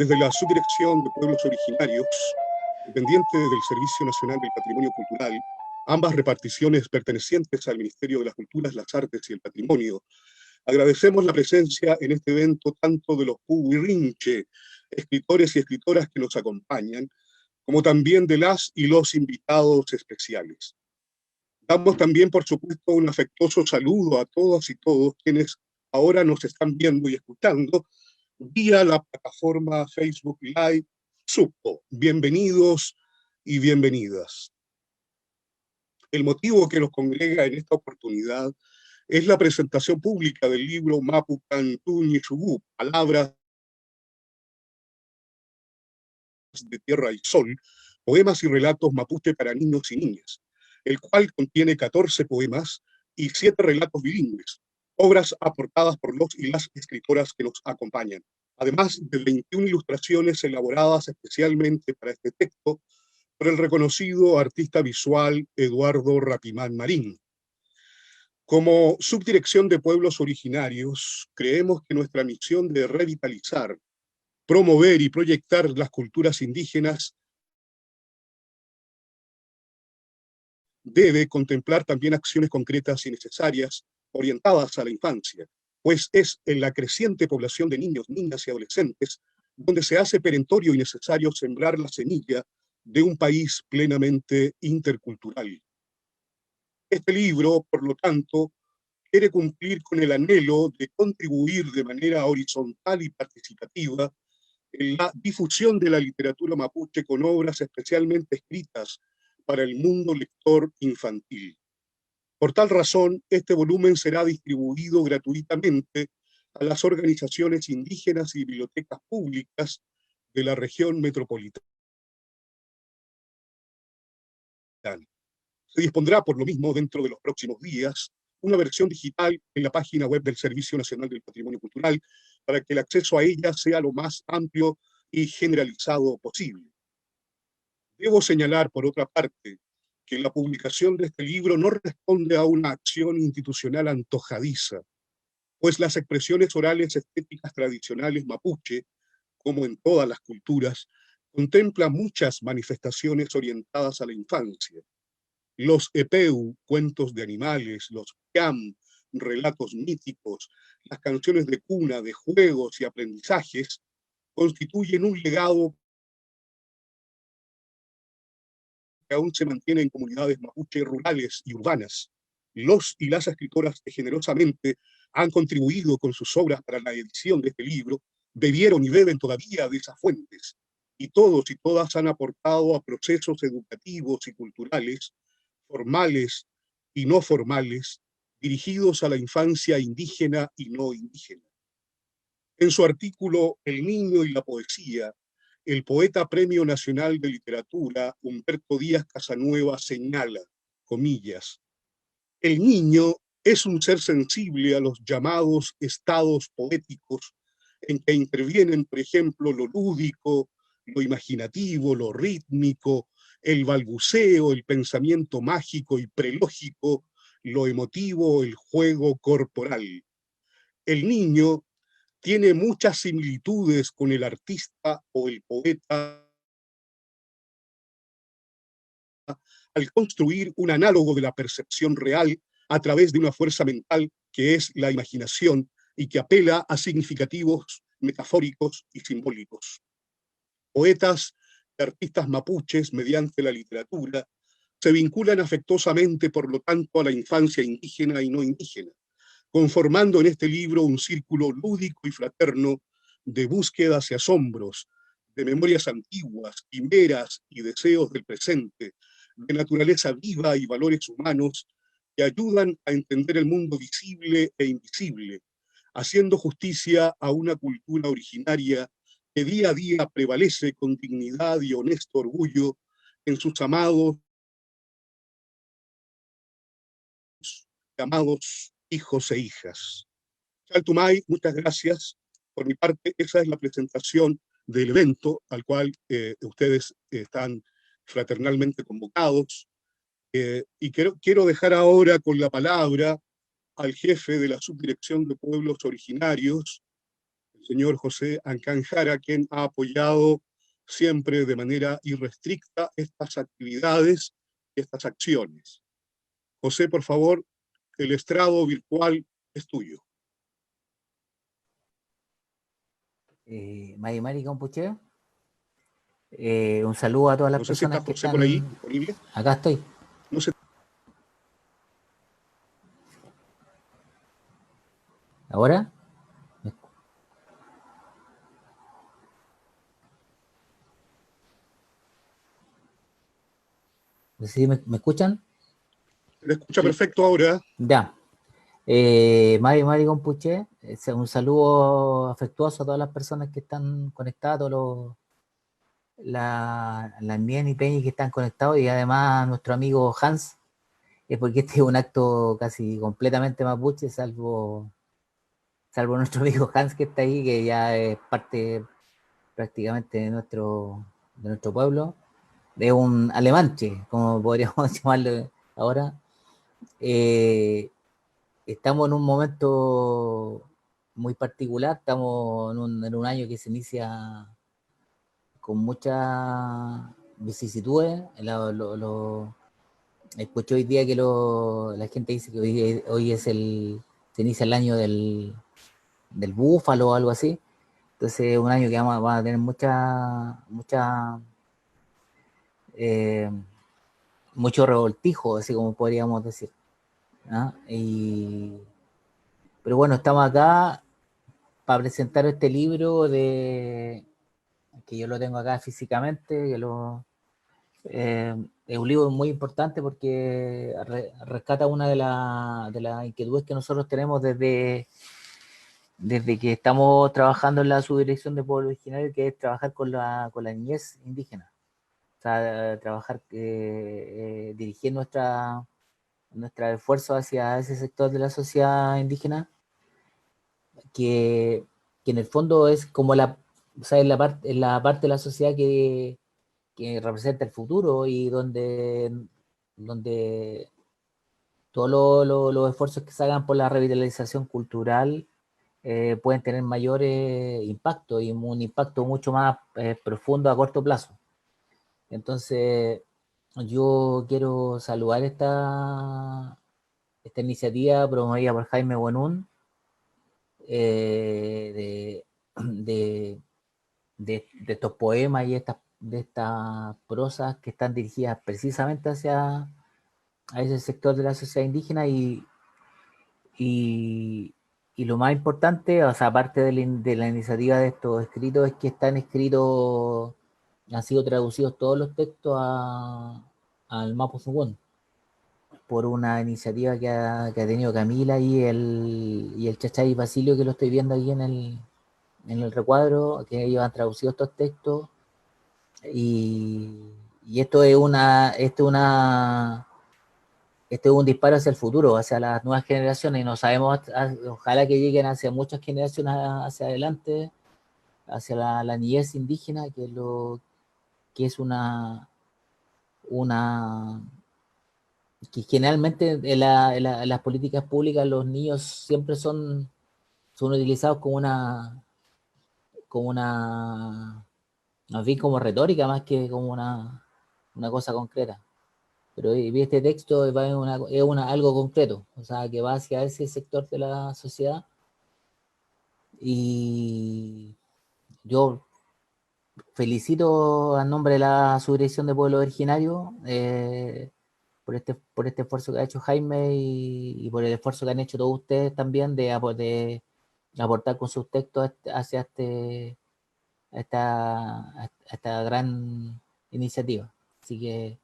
Desde la Subdirección de Pueblos Originarios, dependiente del Servicio Nacional del Patrimonio Cultural, ambas reparticiones pertenecientes al Ministerio de las Culturas, las Artes y el Patrimonio, agradecemos la presencia en este evento tanto de los Puhuirinche, escritores y escritoras que nos acompañan, como también de las y los invitados especiales. Damos también, por supuesto, un afectuoso saludo a todas y todos quienes ahora nos están viendo y escuchando vía la plataforma Facebook Live Supo. Bienvenidos y bienvenidas. El motivo que nos congrega en esta oportunidad es la presentación pública del libro Mapu Cantú Ñishugú, Palabras de Tierra y Sol, poemas y relatos mapuche para niños y niñas, el cual contiene 14 poemas y 7 relatos bilingües, obras aportadas por los y las escritoras que nos acompañan, además de 21 ilustraciones elaboradas especialmente para este texto por el reconocido artista visual Eduardo Rapimán Marín. Como Subdirección de Pueblos Originarios, creemos que nuestra misión de revitalizar, promover y proyectar las culturas indígenas debe contemplar también acciones concretas y necesarias orientadas a la infancia, pues es en la creciente población de niños, niñas y adolescentes donde se hace perentorio y necesario sembrar la semilla de un país plenamente intercultural. Este libro, por lo tanto, quiere cumplir con el anhelo de contribuir de manera horizontal y participativa en la difusión de la literatura mapuche con obras especialmente escritas para el mundo lector infantil. Por tal razón, este volumen será distribuido gratuitamente a las organizaciones indígenas y bibliotecas públicas de la región metropolitana. Se dispondrá por lo mismo dentro de los próximos días una versión digital en la página web del Servicio Nacional del Patrimonio Cultural para que el acceso a ella sea lo más amplio y generalizado posible. Debo señalar, por otra parte, que la publicación de este libro no responde a una acción institucional antojadiza, pues las expresiones orales estéticas tradicionales mapuche, como en todas las culturas, contemplan muchas manifestaciones orientadas a la infancia. Los epeu, cuentos de animales, los piam, relatos míticos, las canciones de cuna, de juegos y aprendizajes, constituyen un legado que aún se mantiene en comunidades mapuche rurales y urbanas. Los y las escritoras que generosamente han contribuido con sus obras para la edición de este libro, bebieron y beben todavía de esas fuentes, y todos y todas han aportado a procesos educativos y culturales, formales y no formales, dirigidos a la infancia indígena y no indígena. En su artículo El niño y la poesía, el poeta Premio Nacional de Literatura, Humberto Díaz Casanueva, señala, comillas, el niño es un ser sensible a los llamados estados poéticos en que intervienen, por ejemplo, lo lúdico, lo imaginativo, lo rítmico, el balbuceo, el pensamiento mágico y prelógico, lo emotivo, el juego corporal. El niño tiene muchas similitudes con el artista o el poeta al construir un análogo de la percepción real a través de una fuerza mental que es la imaginación y que apela a significativos metafóricos y simbólicos. Poetas y artistas mapuches, mediante la literatura, se vinculan afectuosamente, por lo tanto, a la infancia indígena y no indígena, conformando en este libro un círculo lúdico y fraterno de búsquedas y asombros, de memorias antiguas, quimeras y deseos del presente, de naturaleza viva y valores humanos que ayudan a entender el mundo visible e invisible, haciendo justicia a una cultura originaria que día a día prevalece con dignidad y honesto orgullo en sus amados hijos e hijas. Chaltumay, muchas gracias. Por mi parte, esa es la presentación del evento al cual ustedes están fraternalmente convocados. Y quiero dejar ahora con la palabra al jefe de la Subdirección de Pueblos Originarios, el señor José Ancanjara, quien ha apoyado siempre de manera irrestricta estas actividades, estas acciones. José, por favor, el estrado virtual es tuyo. Mari Compuche, un saludo a todas las No sé si personas está que José están... por ahí, disponible. Acá estoy. No sé. ¿Ahora? No sé si me escuchan. Se escucha perfecto ahora. Ya. Mari Compuche, un saludo afectuoso a todas las personas que están conectadas, todos las Mien y Peñi que están conectados, y además a nuestro amigo Hans, porque este es un acto casi completamente mapuche, salvo nuestro amigo Hans que está ahí, que ya es parte prácticamente de nuestro pueblo, de un alemanche, como podríamos llamarlo ahora. Estamos en un momento muy particular, estamos en un año que se inicia con muchas vicisitudes. Escuché hoy día que la gente dice que hoy es se inicia el año del búfalo o algo así. Entonces es un año que vamos a tener mucho revoltijo, así como podríamos decir, ¿no? Pero bueno, estamos acá para presentar este libro que yo lo tengo acá físicamente, es un libro muy importante porque rescata una de las inquietudes que nosotros tenemos desde que estamos trabajando en la subdirección de pueblo originario, que es trabajar con la niñez indígena. O sea, trabajar, dirigir nuestra esfuerzo hacia ese sector de la sociedad indígena, que en el fondo es como o sea, es la parte de la sociedad que representa el futuro y donde todos los esfuerzos que se hagan por la revitalización cultural pueden tener mayor impacto y un impacto mucho más profundo a corto plazo. Entonces, yo quiero saludar esta iniciativa promovida por Jaime Bonún, de, de, de estos poemas y de estas prosas que están dirigidas precisamente a ese sector de la sociedad indígena y, y lo más importante, o sea, aparte de la iniciativa de estos escritos, es que están escritos, han sido traducidos todos los textos al Mapudungun por una iniciativa que ha tenido Camila y el Chachay Basilio, que lo estoy viendo aquí en el recuadro, que ellos han traducido estos textos. Y esto es un disparo hacia el futuro, hacia las nuevas generaciones, y no sabemos, ojalá que lleguen hacia muchas generaciones hacia adelante, hacia la niñez indígena, que es una que generalmente en las políticas públicas los niños siempre son utilizados como una, más bien como retórica más que como una cosa concreta. Pero este texto es algo concreto, o sea, que va hacia ese sector de la sociedad. Y yo felicito a nombre de la Subdirección de Pueblo Originario por este esfuerzo que ha hecho Jaime y por el esfuerzo que han hecho todos ustedes también de aportar con sus textos hacia esta gran iniciativa. Así que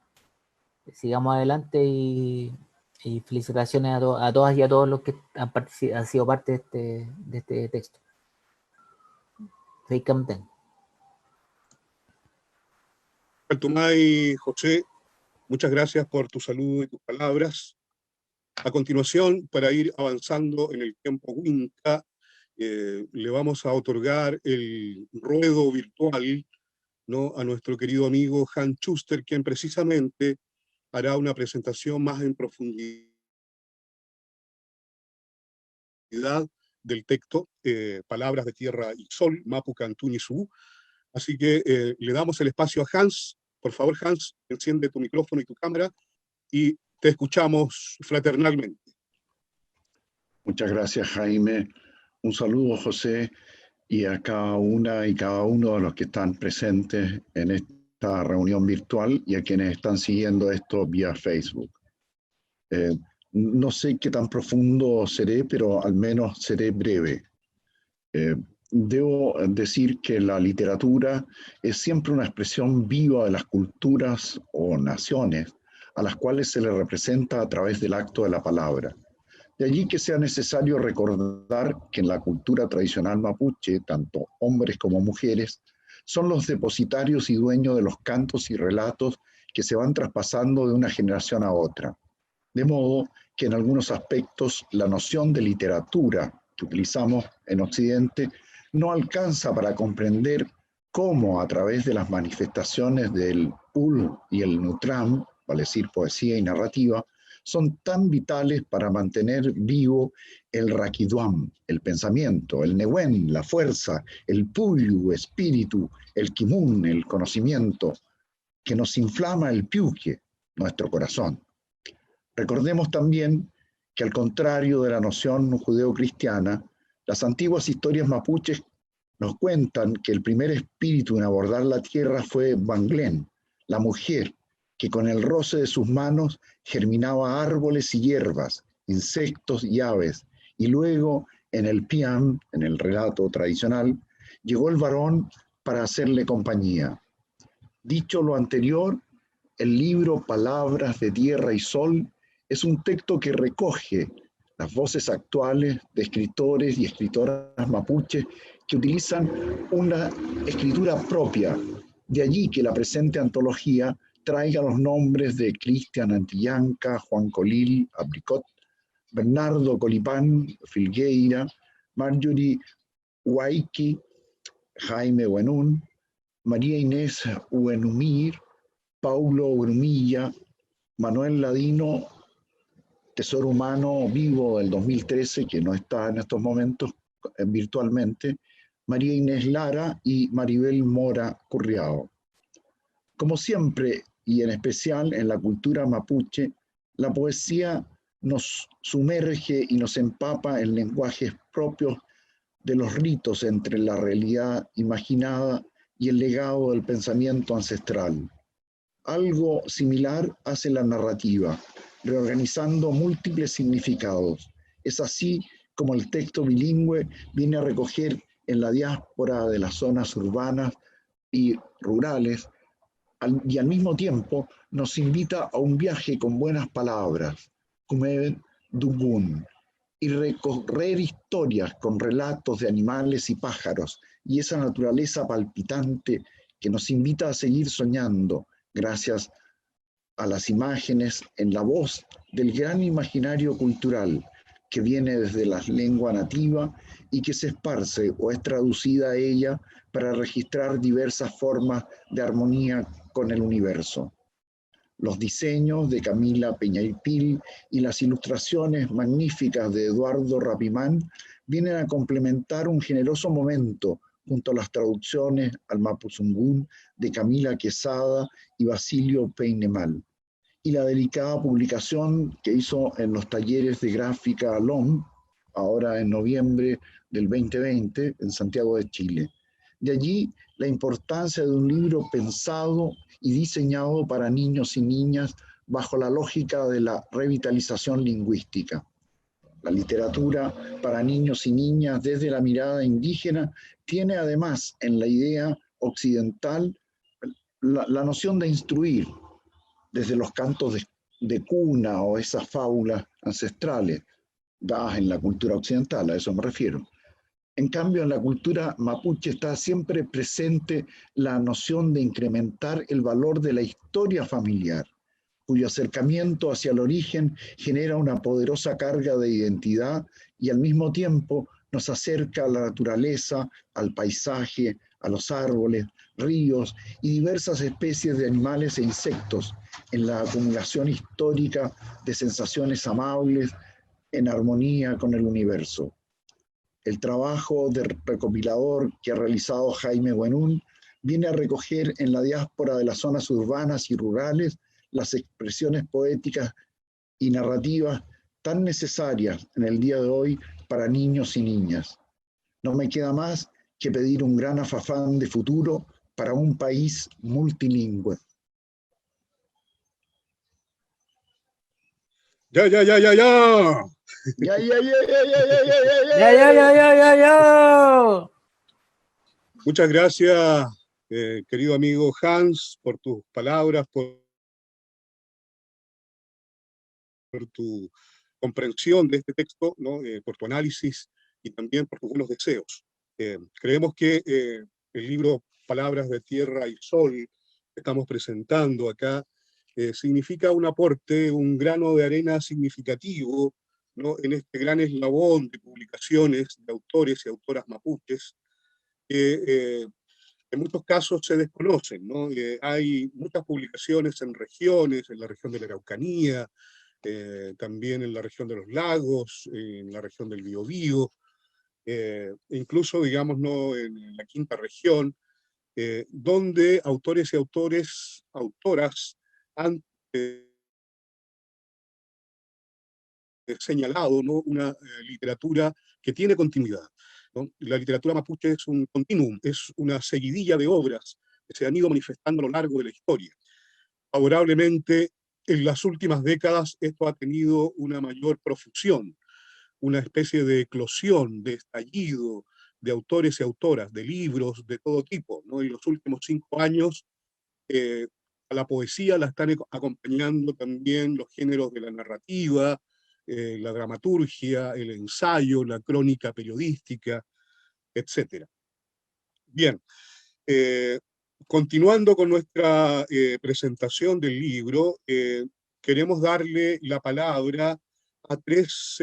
sigamos adelante y felicitaciones a todas y a todos los que han sido parte de este texto. Altumay, José, muchas gracias por tu saludo y tus palabras. A continuación, para ir avanzando en el tiempo Winca, le vamos a otorgar el ruedo virtual, ¿no?, a nuestro querido amigo Hans Schuster, quien precisamente hará una presentación más en profundidad del texto, Palabras de Tierra y Sol, Mapu Cantuni Subú. Así que le damos el espacio a Hans. Por favor, Hans, enciende tu micrófono y tu cámara y te escuchamos fraternalmente. Muchas gracias, Jaime. Un saludo, José, y a cada una y cada uno de los que están presentes en esta reunión virtual y a quienes están siguiendo esto vía Facebook. No sé qué tan profundo seré, pero al menos seré breve. Debo decir que la literatura es siempre una expresión viva de las culturas o naciones a las cuales se le representa a través del acto de la palabra. De allí que sea necesario recordar que en la cultura tradicional mapuche, tanto hombres como mujeres, son los depositarios y dueños de los cantos y relatos que se van traspasando de una generación a otra. De modo que en algunos aspectos la noción de literatura que utilizamos en Occidente no alcanza para comprender cómo a través de las manifestaciones del Ul y el Nutram, vale decir poesía y narrativa, son tan vitales para mantener vivo el Raquiduam, el pensamiento, el Nehuen, la fuerza, el Puyu, espíritu, el Kimun, el conocimiento, que nos inflama el Piuque, nuestro corazón. Recordemos también que al contrario de la noción judeocristiana, las antiguas historias mapuches nos cuentan que el primer espíritu en abordar la tierra fue Banglen, la mujer, que con el roce de sus manos germinaba árboles y hierbas, insectos y aves, y luego en el Piam, en el relato tradicional, llegó el varón para hacerle compañía. Dicho lo anterior, el libro Palabras de Tierra y Sol es un texto que recoge las voces actuales de escritores y escritoras mapuches que utilizan una escritura propia. De allí que la presente antología traiga los nombres de Cristian Antillanca, Juan Colil, Apricot, Bernardo Colipán, Filgueira, Marjorie Huayqui, Jaime Buenún, María Inés Uenumir, Paulo Grumilla, Manuel Ladino, Tesoro Humano Vivo del 2013, que no está en estos momentos virtualmente, María Inés Lara y Maribel Mora Curriao. Como siempre, y en especial en la cultura mapuche, la poesía nos sumerge y nos empapa en lenguajes propios de los ritos entre la realidad imaginada y el legado del pensamiento ancestral. Algo similar hace la narrativa, reorganizando múltiples significados. Es así como el texto bilingüe viene a recoger en la diáspora de las zonas urbanas y rurales y al mismo tiempo nos invita a un viaje con buenas palabras, Kumed Dugun, y recorrer historias con relatos de animales y pájaros y esa naturaleza palpitante que nos invita a seguir soñando gracias a las imágenes en la voz del gran imaginario cultural que viene desde la lengua nativa y que se esparce o es traducida a ella para registrar diversas formas de armonía con el universo. Los diseños de Camila Peñaipil y las ilustraciones magníficas de Eduardo Rapimán vienen a complementar un generoso momento junto a las traducciones al mapuzungún de Camila Quesada y Basilio Peinemal, y la delicada publicación que hizo en los talleres de gráfica LOM, ahora en noviembre del 2020, en Santiago de Chile. De allí la importancia de un libro pensado y diseñado para niños y niñas bajo la lógica de la revitalización lingüística. La literatura para niños y niñas desde la mirada indígena tiene además en la idea occidental la noción de instruir, desde los cantos de cuna o esas fábulas ancestrales dadas en la cultura occidental, a eso me refiero. En cambio, en la cultura mapuche está siempre presente la noción de incrementar el valor de la historia familiar, cuyo acercamiento hacia el origen genera una poderosa carga de identidad y al mismo tiempo nos acerca a la naturaleza, al paisaje, a los árboles, ríos y diversas especies de animales e insectos en la acumulación histórica de sensaciones amables en armonía con el universo. El trabajo de recopilador que ha realizado Jaime Buenún viene a recoger en la diáspora de las zonas urbanas y rurales las expresiones poéticas y narrativas tan necesarias en el día de hoy para niños y niñas. No me queda más que pedir un gran afán de futuro para un país multilingüe. ¡Ya, ya, ya, ya, ya! ¡Ya, ya, ya, ya, ya, ya, ya, ya! ¡Ya, ya, ya, ya, ya, ya! Muchas gracias, querido amigo Hans, por tus palabras, por tu comprensión de este texto, ¿no? Por tu análisis y también por tus buenos deseos. Creemos que el libro Palabras de Tierra y Sol que estamos presentando acá significa un aporte, un grano de arena significativo, ¿no? En este gran eslabón de publicaciones de autores y autoras mapuches que en muchos casos se desconocen, ¿no? Hay muchas publicaciones en regiones, en la región de la Araucanía, también en la región de los lagos, en la región del Biobío, incluso, digamos, ¿no? En la quinta región, donde autores y autoras han señalado, ¿no? Una literatura que tiene continuidad, ¿no? La literatura mapuche es un continuum, es una seguidilla de obras que se han ido manifestando a lo largo de la historia. Favorablemente, en las últimas décadas esto ha tenido una mayor profusión, una especie de eclosión, de estallido de autores y autoras, de libros de todo tipo, ¿no? En los últimos 5 años, a la poesía la están acompañando también los géneros de la narrativa, la dramaturgia, el ensayo, la crónica periodística, etc. Bien, continuando con nuestra presentación del libro, queremos darle la palabra a 3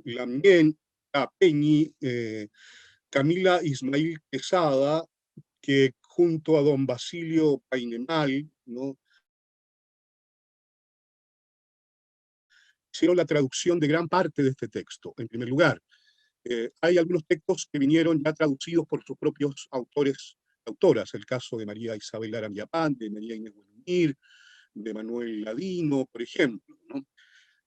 Lamien, a Peñi, Camila Ismail Quesada, que junto a don Basilio Painemal, ¿no? hicieron la traducción de gran parte de este texto. En primer lugar, hay algunos textos que vinieron ya traducidos por sus propios autores, autoras, el caso de María Isabel Arambiapán, de María Inés Buenumir, de Manuel Ladino, por ejemplo, ¿no?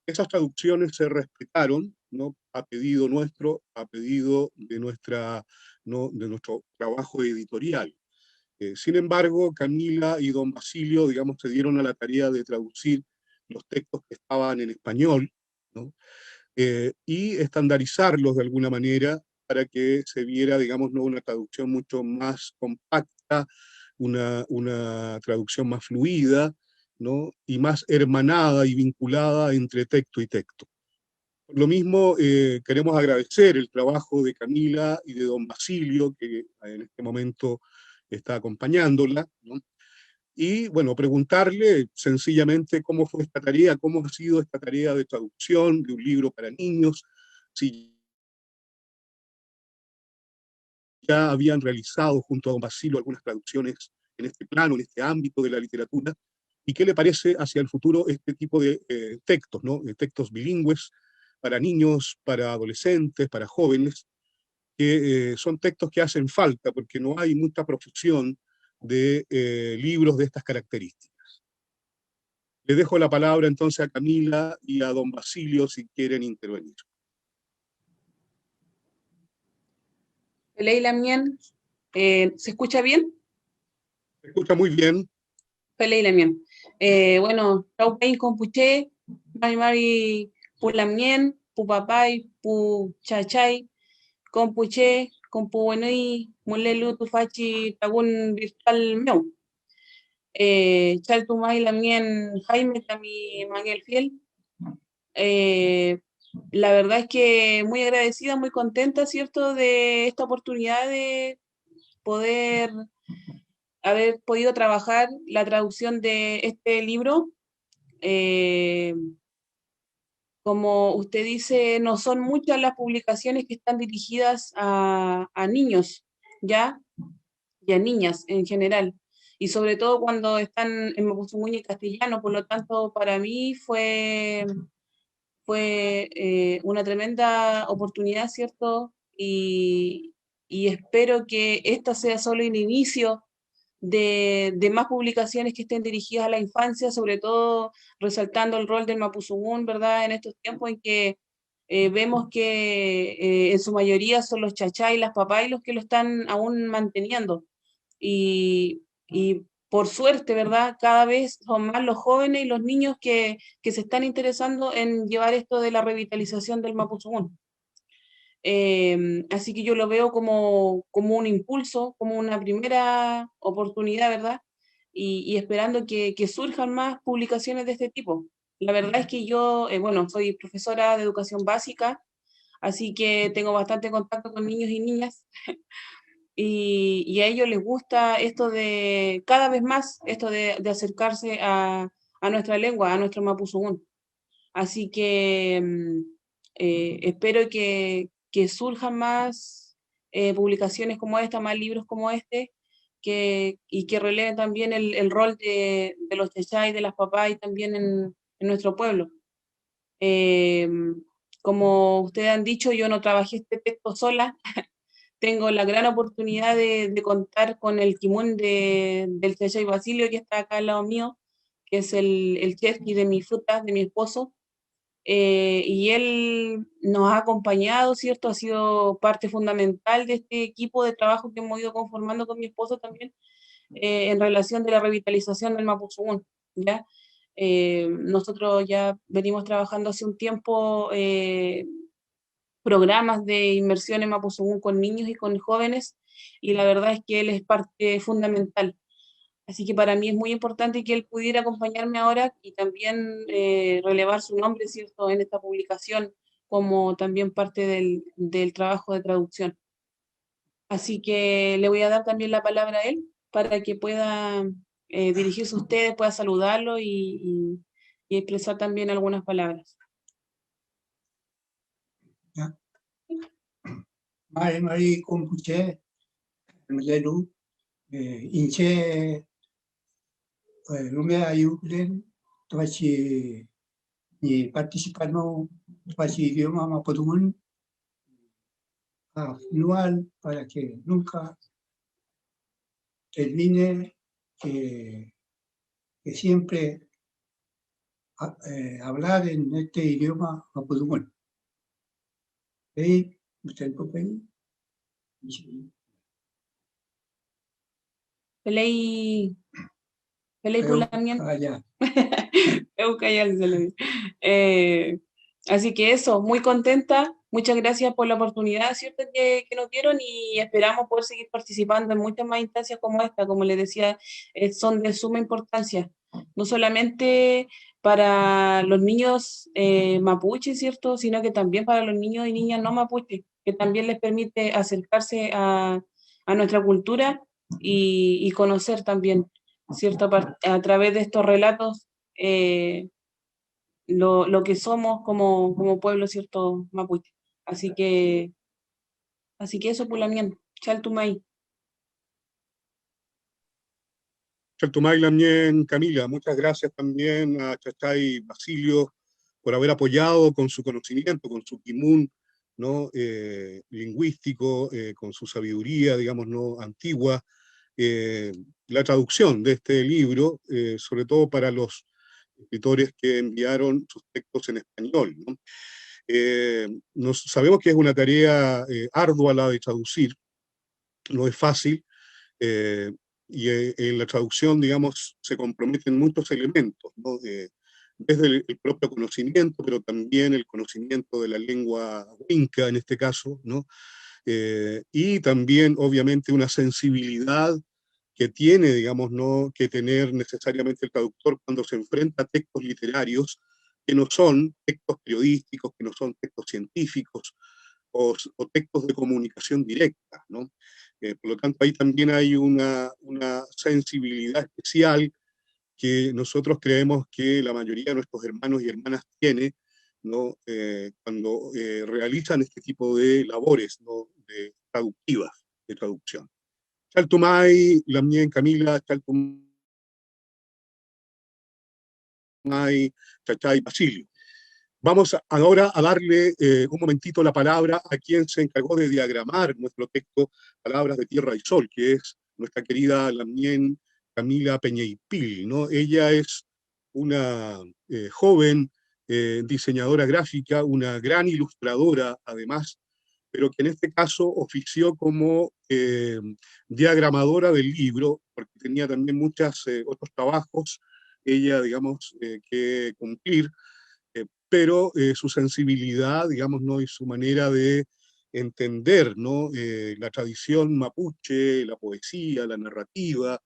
Esas traducciones se respetaron, ¿no? A pedido nuestro, a pedido de, ¿no? de nuestro trabajo editorial. Sin embargo, Camila y don Basilio, digamos, se dieron a la tarea de traducir los textos que estaban en español, ¿no? Y estandarizarlos de alguna manera para que se viera, digamos, ¿no? una traducción mucho más compacta, una traducción más fluida, ¿no? Y más hermanada y vinculada entre texto y texto. Por lo mismo, queremos agradecer el trabajo de Camila y de don Basilio, que en este momento está acompañándola, ¿no? Y bueno, preguntarle sencillamente cómo fue esta tarea, cómo ha sido esta tarea de traducción de un libro para niños, si ya habían realizado junto a don Basilio algunas traducciones en este plano, en este ámbito de la literatura, y qué le parece hacia el futuro este tipo de textos, ¿no? De textos bilingües para niños, para adolescentes, para jóvenes, que son textos que hacen falta porque no hay mucha profusión de libros de estas características. Le dejo la palabra entonces a Camila y a don Basilio si quieren intervenir. Leila Mien, ¿se escucha bien? Se escucha muy bien. Leila Mien. Bueno, Taupain Compuché, Mari Mari Pulamien, Pupapay, Puchachay, Compuché, Compuenui, Mulelu Tufachi, Tagun Virtual Meu. Chaltumay Lamien Jaime, Tami Manuel Fiel. La verdad es que muy agradecida, muy contenta, ¿cierto?, de esta oportunidad de poder haber podido trabajar la traducción de este libro. Como usted dice, no son muchas las publicaciones que están dirigidas a niños, ¿ya? Y a niñas en general. Y sobre todo cuando están en mapuzungún y castellano, por lo tanto, para mí fue fue una tremenda oportunidad, ¿cierto? Y espero que esta sea solo el inicio de más publicaciones que estén dirigidas a la infancia, sobre todo resaltando el rol del Mapuzungún, ¿verdad? En estos tiempos en que vemos que en su mayoría son los chachá y las papás los que lo están aún manteniendo. Y por suerte, ¿verdad? Cada vez son más los jóvenes y los niños que se están interesando en llevar esto de la revitalización del Mapuzungún. Así que yo lo veo como un impulso, como una primera oportunidad, ¿verdad? Y esperando que surjan más publicaciones de este tipo. La verdad es que yo, bueno, soy profesora de educación básica, así que tengo bastante contacto con niños y niñas, y a ellos les gusta esto de, cada vez más, esto de acercarse a nuestra lengua, a nuestro mapuzungún. Así que espero que surjan más publicaciones como esta, más libros como este, y que releven también el rol de los chachá y de las papás y también en nuestro pueblo. Eh, Como ustedes han dicho, yo no trabajé este texto sola. Tengo la gran oportunidad de contar con el kimun del Chachai Basilio, que está acá al lado mío, que es el chef y de mis frutas, de mi esposo. Y él nos ha acompañado, ¿cierto? Ha sido parte fundamental de este equipo de trabajo que hemos ido conformando con mi esposo también en relación de la revitalización del Mapuzungún, ¿ya? Nosotros ya venimos trabajando hace un tiempo programas de inmersión en Mapuzungún con niños y con jóvenes, y la verdad es que él es parte fundamental. Así que para mí es muy importante que él pudiera acompañarme ahora y también relevar su nombre, ¿cierto?, en esta publicación, como también parte del trabajo de traducción. Así que le voy a dar también la palabra a él para que pueda dirigirse a ustedes, pueda saludarlo y expresar también algunas palabras. Mari Mari Kumpuche, Mlelu, Inche, Lumea Ayuklen, Tuachi, y participando, Tuachi idioma Mapudungun, anual, para que nunca termine, que siempre hablar en este idioma Mapudungun. ¿Veis? ¿Usted lo ve? Pelei Pulamien. Ya. Así que eso, muy contenta. Muchas gracias por la oportunidad, ¿cierto?, que nos dieron, y esperamos poder seguir participando en muchas más instancias como esta. Como les decía, son de suma importancia, no solamente para los niños mapuche, ¿cierto?, sino que también para los niños y niñas no mapuche, que también les permite acercarse a nuestra cultura y conocer también, ¿cierto?, a través de estos relatos lo que somos como pueblo, ¿cierto?, mapuche. Así que eso, Pulamien, Chaltumay. Chaltumay Lamien, Camila, muchas gracias también a Chachay Basilio por haber apoyado con su conocimiento, con su kimun, ¿no? Lingüístico, con su sabiduría, digamos, ¿no?, antigua, la traducción de este libro, sobre todo para los escritores que enviaron sus textos en español, ¿no? Sabemos que es una tarea ardua la de traducir, no es fácil, y en la traducción, digamos, se comprometen muchos elementos, ¿no? Desde el propio conocimiento, pero también el conocimiento de la lengua huinca, en este caso, ¿no? Y también, obviamente, una sensibilidad que tiene, digamos, ¿no?, que tener necesariamente el traductor cuando se enfrenta a textos literarios que no son textos periodísticos, que no son textos científicos o textos de comunicación directa, ¿no? Por lo tanto, ahí también hay una sensibilidad especial que nosotros creemos que la mayoría de nuestros hermanos y hermanas tiene, ¿no?, cuando realizan este tipo de labores, ¿no?, traductivas, de traducción. Chaltumay, Lamien, Camila, Chaltumay, Chachay, Basilio. Vamos ahora a darle un momentito la palabra a quien se encargó de diagramar nuestro texto Palabras de Tierra y Sol, que es nuestra querida Lamien Camila Peñeipil, ¿no? Ella es una joven diseñadora gráfica, una gran ilustradora además, pero que en este caso ofició como diagramadora del libro, porque tenía también muchos otros trabajos, ella, digamos, que cumplir, pero su sensibilidad, digamos, ¿no? Y su manera de entender, ¿no? La tradición mapuche, la poesía, la narrativa,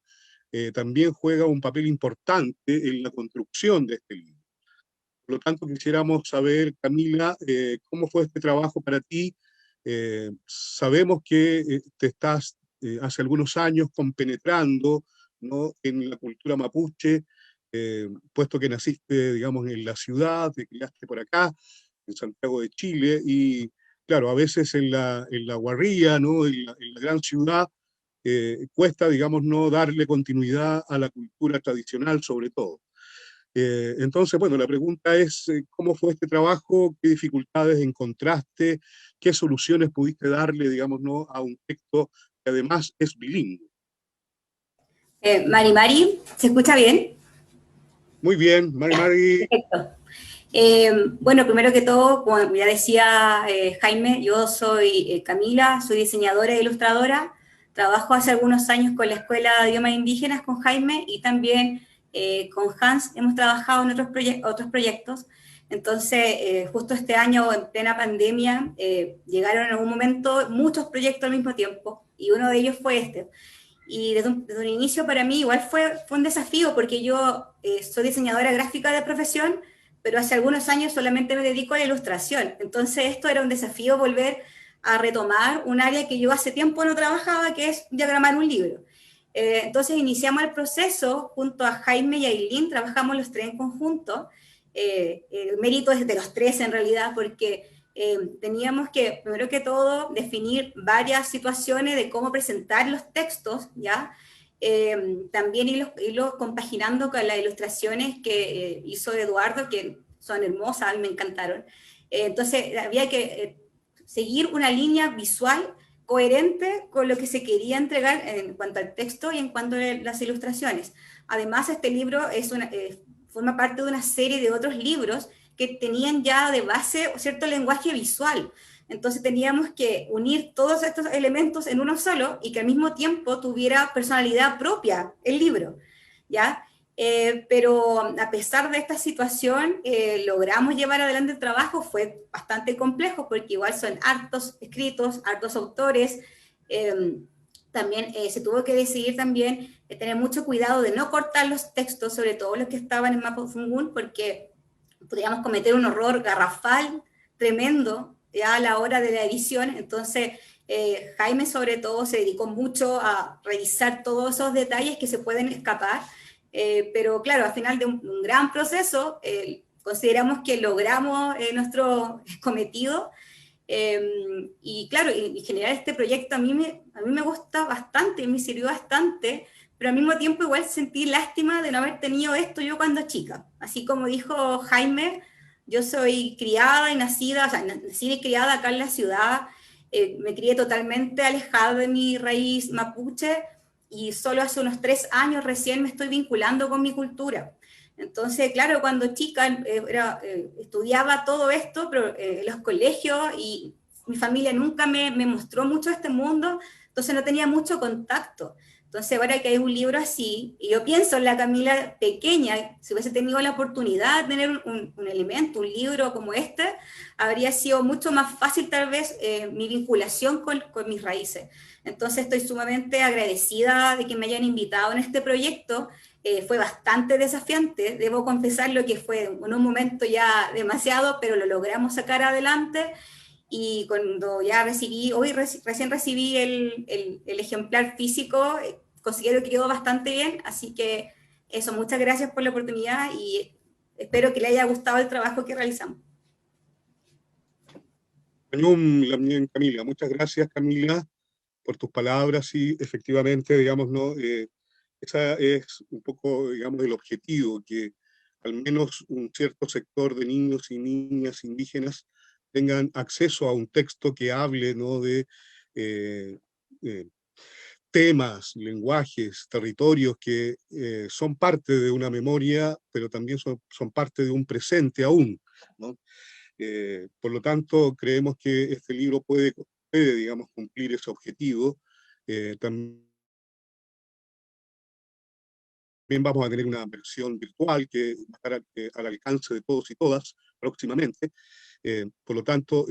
también juega un papel importante en la construcción de este libro. Por lo tanto, quisiéramos saber, Camila, cómo fue este trabajo para ti. Sabemos que te estás hace algunos años compenetrando, ¿no? En la cultura mapuche, puesto que naciste, digamos, en la ciudad, te criaste por acá, en Santiago de Chile, y claro, a veces en la guarrilla, ¿no? En la gran ciudad, cuesta, digamos, no darle continuidad a la cultura tradicional sobre todo. Entonces, bueno, la pregunta es, ¿cómo fue este trabajo? ¿Qué dificultades encontraste? ¿Qué soluciones pudiste darle, digamos, ¿no? A un texto que además es bilingüe? Mari, ¿se escucha bien? Muy bien, Mari. Perfecto. Bueno, primero que todo, como ya decía Jaime, yo soy Camila, soy diseñadora e ilustradora, trabajo hace algunos años con la Escuela de Idiomas Indígenas con Jaime y también con Hans hemos trabajado en otros proyectos. Entonces, justo este año, en plena pandemia, llegaron en algún momento muchos proyectos al mismo tiempo y uno de ellos fue este. Y desde un inicio para mí igual fue un desafío porque yo soy diseñadora gráfica de profesión, pero hace algunos años solamente me dedico a la ilustración. Entonces esto era un desafío volver a retomar un área que yo hace tiempo no trabajaba, que es diagramar un libro. Entonces iniciamos el proceso junto a Jaime y Ailín, trabajamos los tres en conjunto. El mérito es de los tres en realidad, porque teníamos que, primero que todo, definir varias situaciones de cómo presentar los textos, ¿ya? También irlo compaginando con las ilustraciones que hizo Eduardo, que son hermosas, a mí me encantaron. Entonces, había que seguir una línea visual coherente con lo que se quería entregar en cuanto al texto y en cuanto a las ilustraciones. Además, este libro forma parte de una serie de otros libros que tenían ya de base cierto lenguaje visual. Entonces teníamos que unir todos estos elementos en uno solo y que al mismo tiempo tuviera personalidad propia el libro, ¿ya? Pero a pesar de esta situación, logramos llevar adelante el trabajo. Fue bastante complejo porque igual son hartos escritos, hartos autores. También se tuvo que decidir también tener mucho cuidado de no cortar los textos, sobre todo los que estaban en Mapudungun, porque podríamos cometer un error garrafal tremendo ya a la hora de la edición. Entonces, Jaime sobre todo se dedicó mucho a revisar todos esos detalles que se pueden escapar, pero claro, al final de un gran proceso, consideramos que logramos nuestro cometido. Y claro, y generar este proyecto a mí me gusta bastante, me sirvió bastante, pero al mismo tiempo igual sentí lástima de no haber tenido esto yo cuando chica. Así como dijo Jaime, yo soy criada y nacida, o sea, nacida y criada acá en la ciudad, me crié totalmente alejada de mi raíz mapuche y solo hace unos 3 años recién me estoy vinculando con mi cultura. Entonces, claro, cuando chica estudiaba todo esto, pero en los colegios, y mi familia nunca me mostró mucho este mundo, entonces no tenía mucho contacto. Entonces, ahora que hay un libro así, y yo pienso en la Camila pequeña, si hubiese tenido la oportunidad de tener un elemento, un libro como este, habría sido mucho más fácil tal vez mi vinculación con mis raíces. Entonces, estoy sumamente agradecida de que me hayan invitado en este proyecto. Fue bastante desafiante, debo confesar lo que fue en un momento ya demasiado, pero lo logramos sacar adelante. Y cuando ya recién recibí el ejemplar físico, considero que quedó bastante bien, así que eso, muchas gracias por la oportunidad y espero que le haya gustado el trabajo que realizamos. Camila, muchas gracias, Camila, por tus palabras y efectivamente, digamos, ¿no? Esa es un poco, digamos, el objetivo, que al menos un cierto sector de niños y niñas indígenas tengan acceso a un texto que hable, ¿no?, de temas, lenguajes, territorios que son parte de una memoria, pero también son parte de un presente aún, ¿no? Por lo tanto, creemos que este libro puede, digamos, cumplir ese objetivo. También vamos a tener una versión virtual que va a estar al alcance de todos y todas próximamente. Por lo tanto,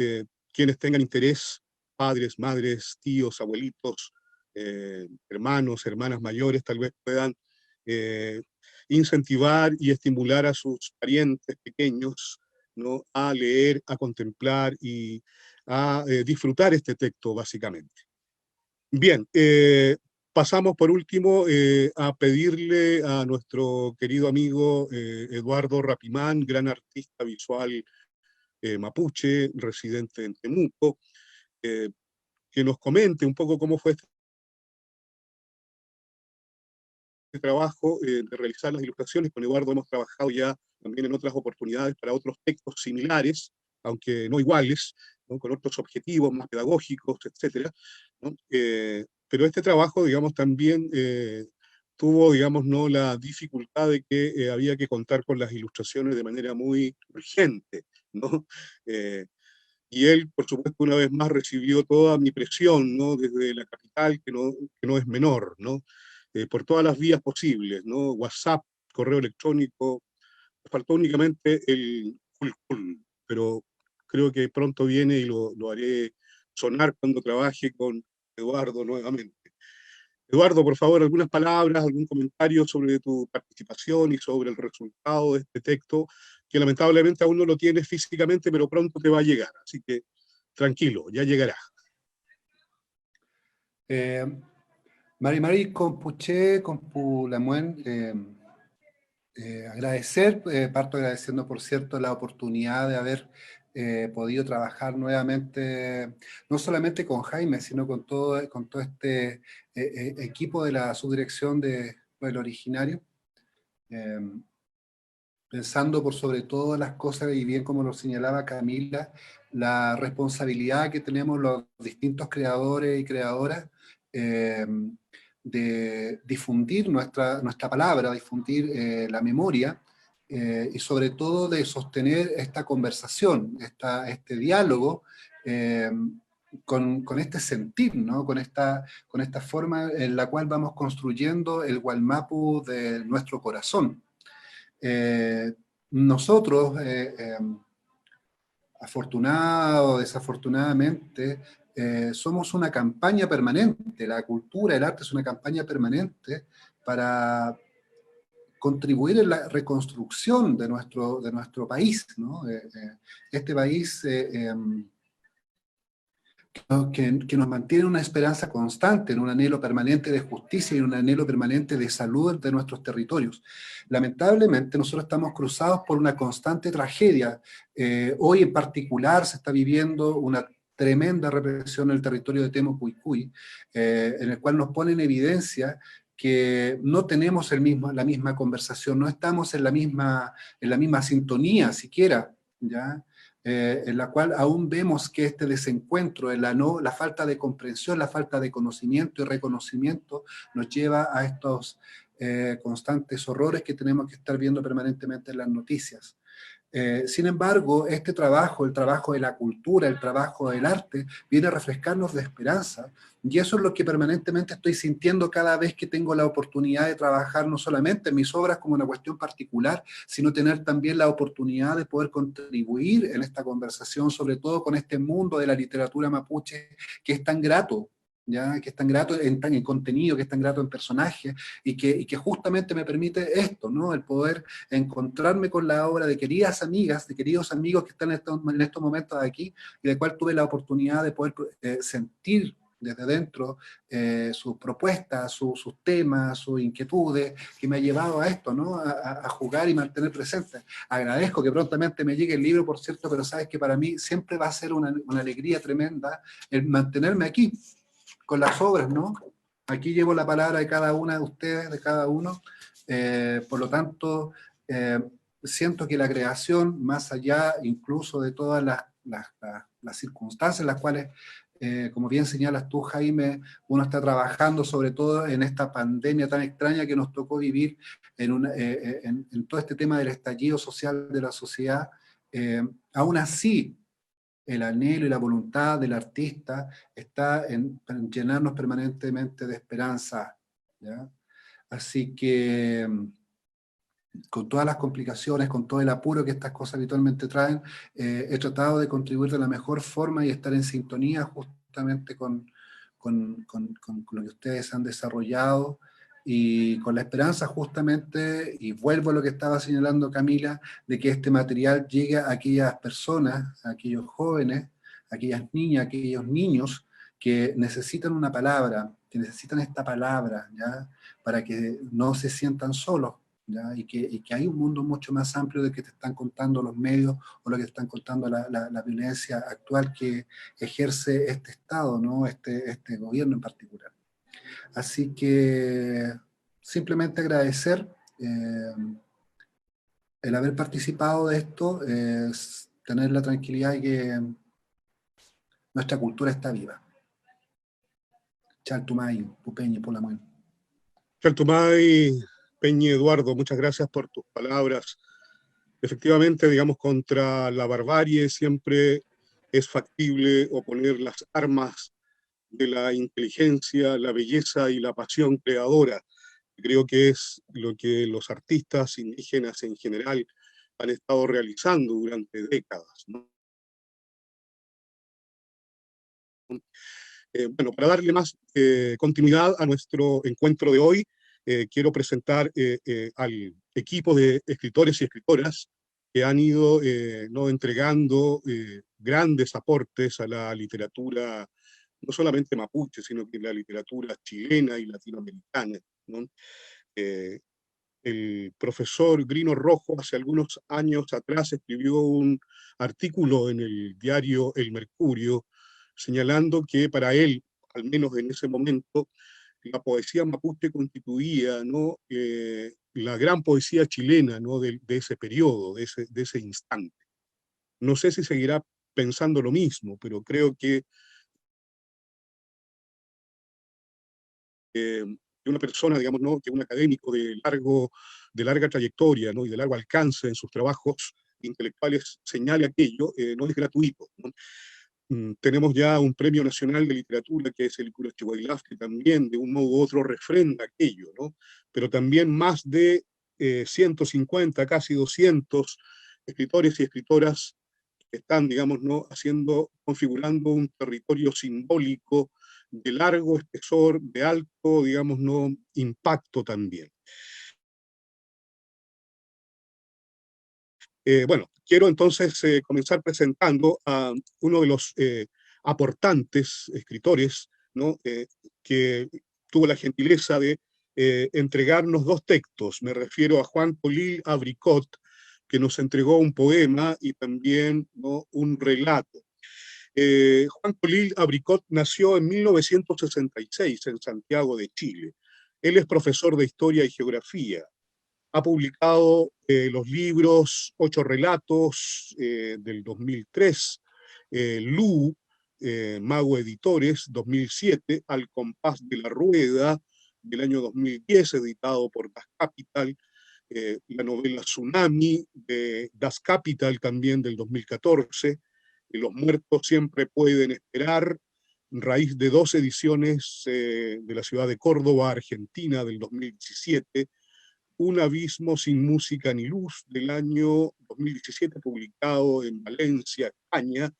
quienes tengan interés, padres, madres, tíos, abuelitos, hermanos, hermanas mayores, tal vez puedan incentivar y estimular a sus parientes pequeños, ¿no?, a leer, a contemplar y a disfrutar este texto, básicamente. Bien, pasamos por último a pedirle a nuestro querido amigo Eduardo Rapimán, gran artista visual mapuche, residente en Temuco, que nos comente un poco cómo fue este trabajo de realizar las ilustraciones. Con Eduardo hemos trabajado ya también en otras oportunidades para otros textos similares, aunque no iguales, ¿no?, con otros objetivos más pedagógicos, etcétera, ¿no? Pero este trabajo, digamos, también tuvo, digamos, ¿no?, la dificultad de que había que contar con las ilustraciones de manera muy urgente, ¿no? Y él, por supuesto, una vez más recibió toda mi presión, ¿no?, desde la capital, que no es menor, ¿no?, por todas las vías posibles, ¿no?, WhatsApp, correo electrónico. Faltó únicamente el Hulk, pero creo que pronto viene y lo haré sonar cuando trabaje con Eduardo nuevamente. Eduardo, por favor, algunas palabras, algún comentario sobre tu participación y sobre el resultado de este texto, que lamentablemente aún no lo tienes físicamente, pero pronto te va a llegar, así que tranquilo, ya llegará. Mari Compuche, Compulamuen, agradecer, parto agradeciendo, por cierto, la oportunidad de haber podido trabajar nuevamente, no solamente con Jaime, sino con todo este equipo de la subdirección de Pueblo Originario, pensando por sobre todas las cosas, y bien como lo señalaba Camila, la responsabilidad que tenemos los distintos creadores y creadoras de difundir nuestra palabra, difundir la memoria, y sobre todo de sostener esta conversación, este diálogo, con este sentir, ¿no?, con esta forma en la cual vamos construyendo el Wallmapu de nuestro corazón. Nosotros, afortunado o desafortunadamente, somos una campaña permanente. La cultura, el arte es una campaña permanente para contribuir en la reconstrucción de nuestro país, ¿no? Este país que nos mantiene una esperanza constante, en un anhelo permanente de justicia y en un anhelo permanente de salud de nuestros territorios. Lamentablemente, nosotros estamos cruzados por una constante tragedia. Hoy en particular se está viviendo una tremenda represión en el territorio de Temucuicui, en el cual nos pone en evidencia que no tenemos la misma conversación, no estamos en la misma sintonía siquiera, ¿ya? En la cual aún vemos que este desencuentro, la falta de comprensión, la falta de conocimiento y reconocimiento nos lleva a estos constantes horrores que tenemos que estar viendo permanentemente en las noticias. Sin embargo, este trabajo, el trabajo de la cultura, el trabajo del arte, viene a refrescarnos de esperanza, y eso es lo que permanentemente estoy sintiendo cada vez que tengo la oportunidad de trabajar no solamente en mis obras como una cuestión particular, sino tener también la oportunidad de poder contribuir en esta conversación, sobre todo con este mundo de la literatura mapuche que es tan grato, ¿ya? Que es tan grato en contenido, que es tan grato en personajes, y que justamente me permite esto, ¿no? El poder encontrarme con la obra de queridas amigas, de queridos amigos que están en estos momentos aquí, y de cual tuve la oportunidad de poder sentir desde dentro sus propuestas, sus temas, sus inquietudes, que me ha llevado a esto, ¿no? A jugar y mantener presente. Agradezco que prontamente me llegue el libro, por cierto, pero sabes que para mí siempre va a ser una alegría tremenda el mantenerme aquí, con las obras, ¿no? Aquí llevo la palabra de cada una de ustedes, de cada uno, por lo tanto, siento que la creación, más allá incluso de todas las circunstancias en las cuales, como bien señalas tú, Jaime, uno está trabajando sobre todo en esta pandemia tan extraña que nos tocó vivir en todo este tema del estallido social de la sociedad, aún así, el anhelo y la voluntad del artista está en llenarnos permanentemente de esperanza, ¿ya? Así que, con todas las complicaciones, con todo el apuro que estas cosas habitualmente traen, he tratado de contribuir de la mejor forma y estar en sintonía justamente con lo que ustedes han desarrollado, y con la esperanza justamente, y vuelvo a lo que estaba señalando Camila, de que este material llegue a aquellas personas, a aquellos jóvenes, a aquellas niñas, a aquellos niños que necesitan una palabra, que necesitan esta palabra, ¿ya? Para que no se sientan solos, ¿ya? Y que hay un mundo mucho más amplio de que te están contando los medios o lo que te están contando la violencia actual que ejerce este Estado, ¿no? Este gobierno en particular. Así que simplemente agradecer el haber participado de esto, tener la tranquilidad de que nuestra cultura está viva. Chaltumay, Pupeñi, Polamuel. Chaltumay, Peñi, Eduardo, muchas gracias por tus palabras. Efectivamente, digamos, contra la barbarie siempre es factible oponer las armas de la inteligencia, la belleza y la pasión creadora. Creo que es lo que los artistas indígenas en general han estado realizando durante décadas, ¿no? Bueno, para darle más continuidad a nuestro encuentro de hoy, quiero presentar al equipo de escritores y escritoras que han ido ¿no? entregando grandes aportes a la literatura, no solamente mapuche, sino que la literatura chilena y latinoamericana, ¿no? El profesor Grino Rojo hace algunos años atrás escribió un artículo en el diario El Mercurio, señalando que para él, al menos en ese momento, la poesía mapuche constituía, ¿no? La gran poesía chilena, ¿no? de ese periodo, de ese instante. No sé si seguirá pensando lo mismo, pero creo que una persona, digamos, ¿no? que un académico de larga trayectoria, ¿no? y de largo alcance en sus trabajos intelectuales señale aquello, no es gratuito, ¿no? Tenemos ya un premio nacional de literatura, que es el Licurgo Chehuaylaf, que también de un modo u otro refrenda aquello, ¿no? Pero también más de 150, casi 200 escritores y escritoras que están, digamos, ¿no? configurando un territorio simbólico de largo espesor, de alto, digamos, ¿no? impacto también. Bueno, quiero entonces comenzar presentando a uno de los aportantes, escritores, ¿no? Que tuvo la gentileza de entregarnos dos textos. Me refiero a Juan Colil Abricot, que nos entregó un poema y también, ¿no? un relato. Juan Colil Abricot nació en 1966 en Santiago de Chile. Él es profesor de Historia y Geografía. Ha publicado los libros 8 relatos del 2003, Lu, Mago Editores, 2007, Al compás de la rueda, del año 2010, editado por Das Capital, la novela Tsunami, de Das Capital también del 2014, Los muertos siempre pueden esperar, raíz de 2 ediciones de la ciudad de Córdoba, Argentina, del 2017, Un abismo sin música ni luz, del año 2017, publicado en Valencia, España,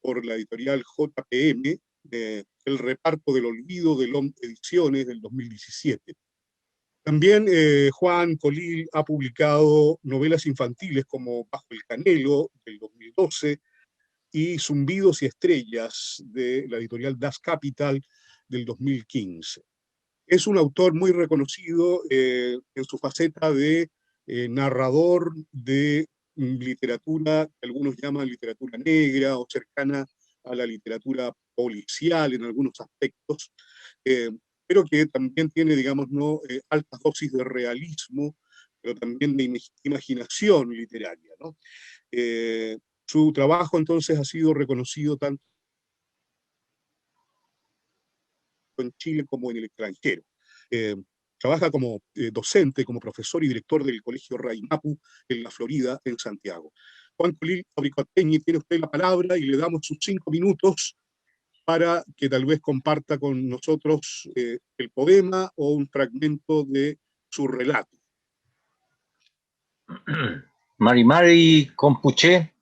por la editorial JPM, El reparto del olvido de LOM Ediciones, del 2017. También Juan Colil ha publicado novelas infantiles como Bajo el Canelo, del 2012, y Zumbidos y Estrellas, de la editorial Das Capital, del 2015. Es un autor muy reconocido en su faceta de narrador de literatura que algunos llaman literatura negra o cercana a la literatura policial en algunos aspectos, pero que también tiene, digamos, ¿no? Altas dosis de realismo pero también de imaginación literaria, ¿no? Su trabajo entonces ha sido reconocido tanto en Chile como en el extranjero. Trabaja como docente, como profesor y director del Colegio Raimapu en la Florida, en Santiago. Juan Colil Abricoteñi, tiene usted la palabra y le damos sus 5 minutos para que tal vez comparta con nosotros el poema o un fragmento de su relato. Mari Compuché,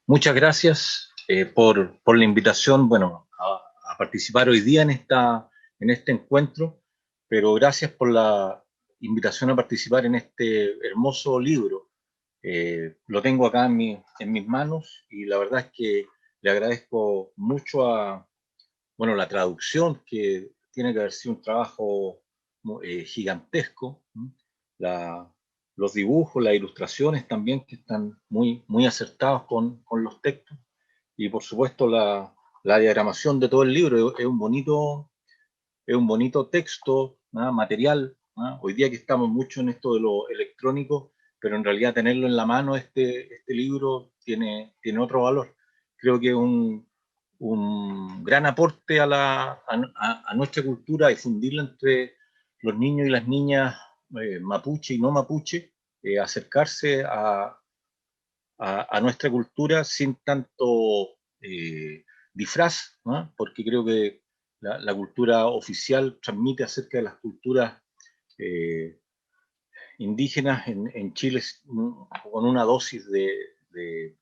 muchas gracias por la invitación, bueno, a participar hoy día en este encuentro, pero gracias por la invitación a participar en este hermoso libro. Lo tengo acá en mis manos y la verdad es que le agradezco mucho bueno, la traducción, que tiene que haber sido un trabajo gigantesco, los dibujos, las ilustraciones también, que están muy acertados con los textos, y por supuesto la diagramación de todo el libro. Es un bonito texto, ¿no? Material, ¿no? Hoy día que estamos mucho en esto de lo electrónico, pero en realidad tenerlo en la mano, este libro tiene otro valor. Creo que es un gran aporte a nuestra cultura, difundirla entre los niños y las niñas mapuche y no mapuche, acercarse a nuestra cultura sin tanto disfraz, ¿no? Porque creo que la cultura oficial transmite acerca de las culturas indígenas en Chile con una dosis de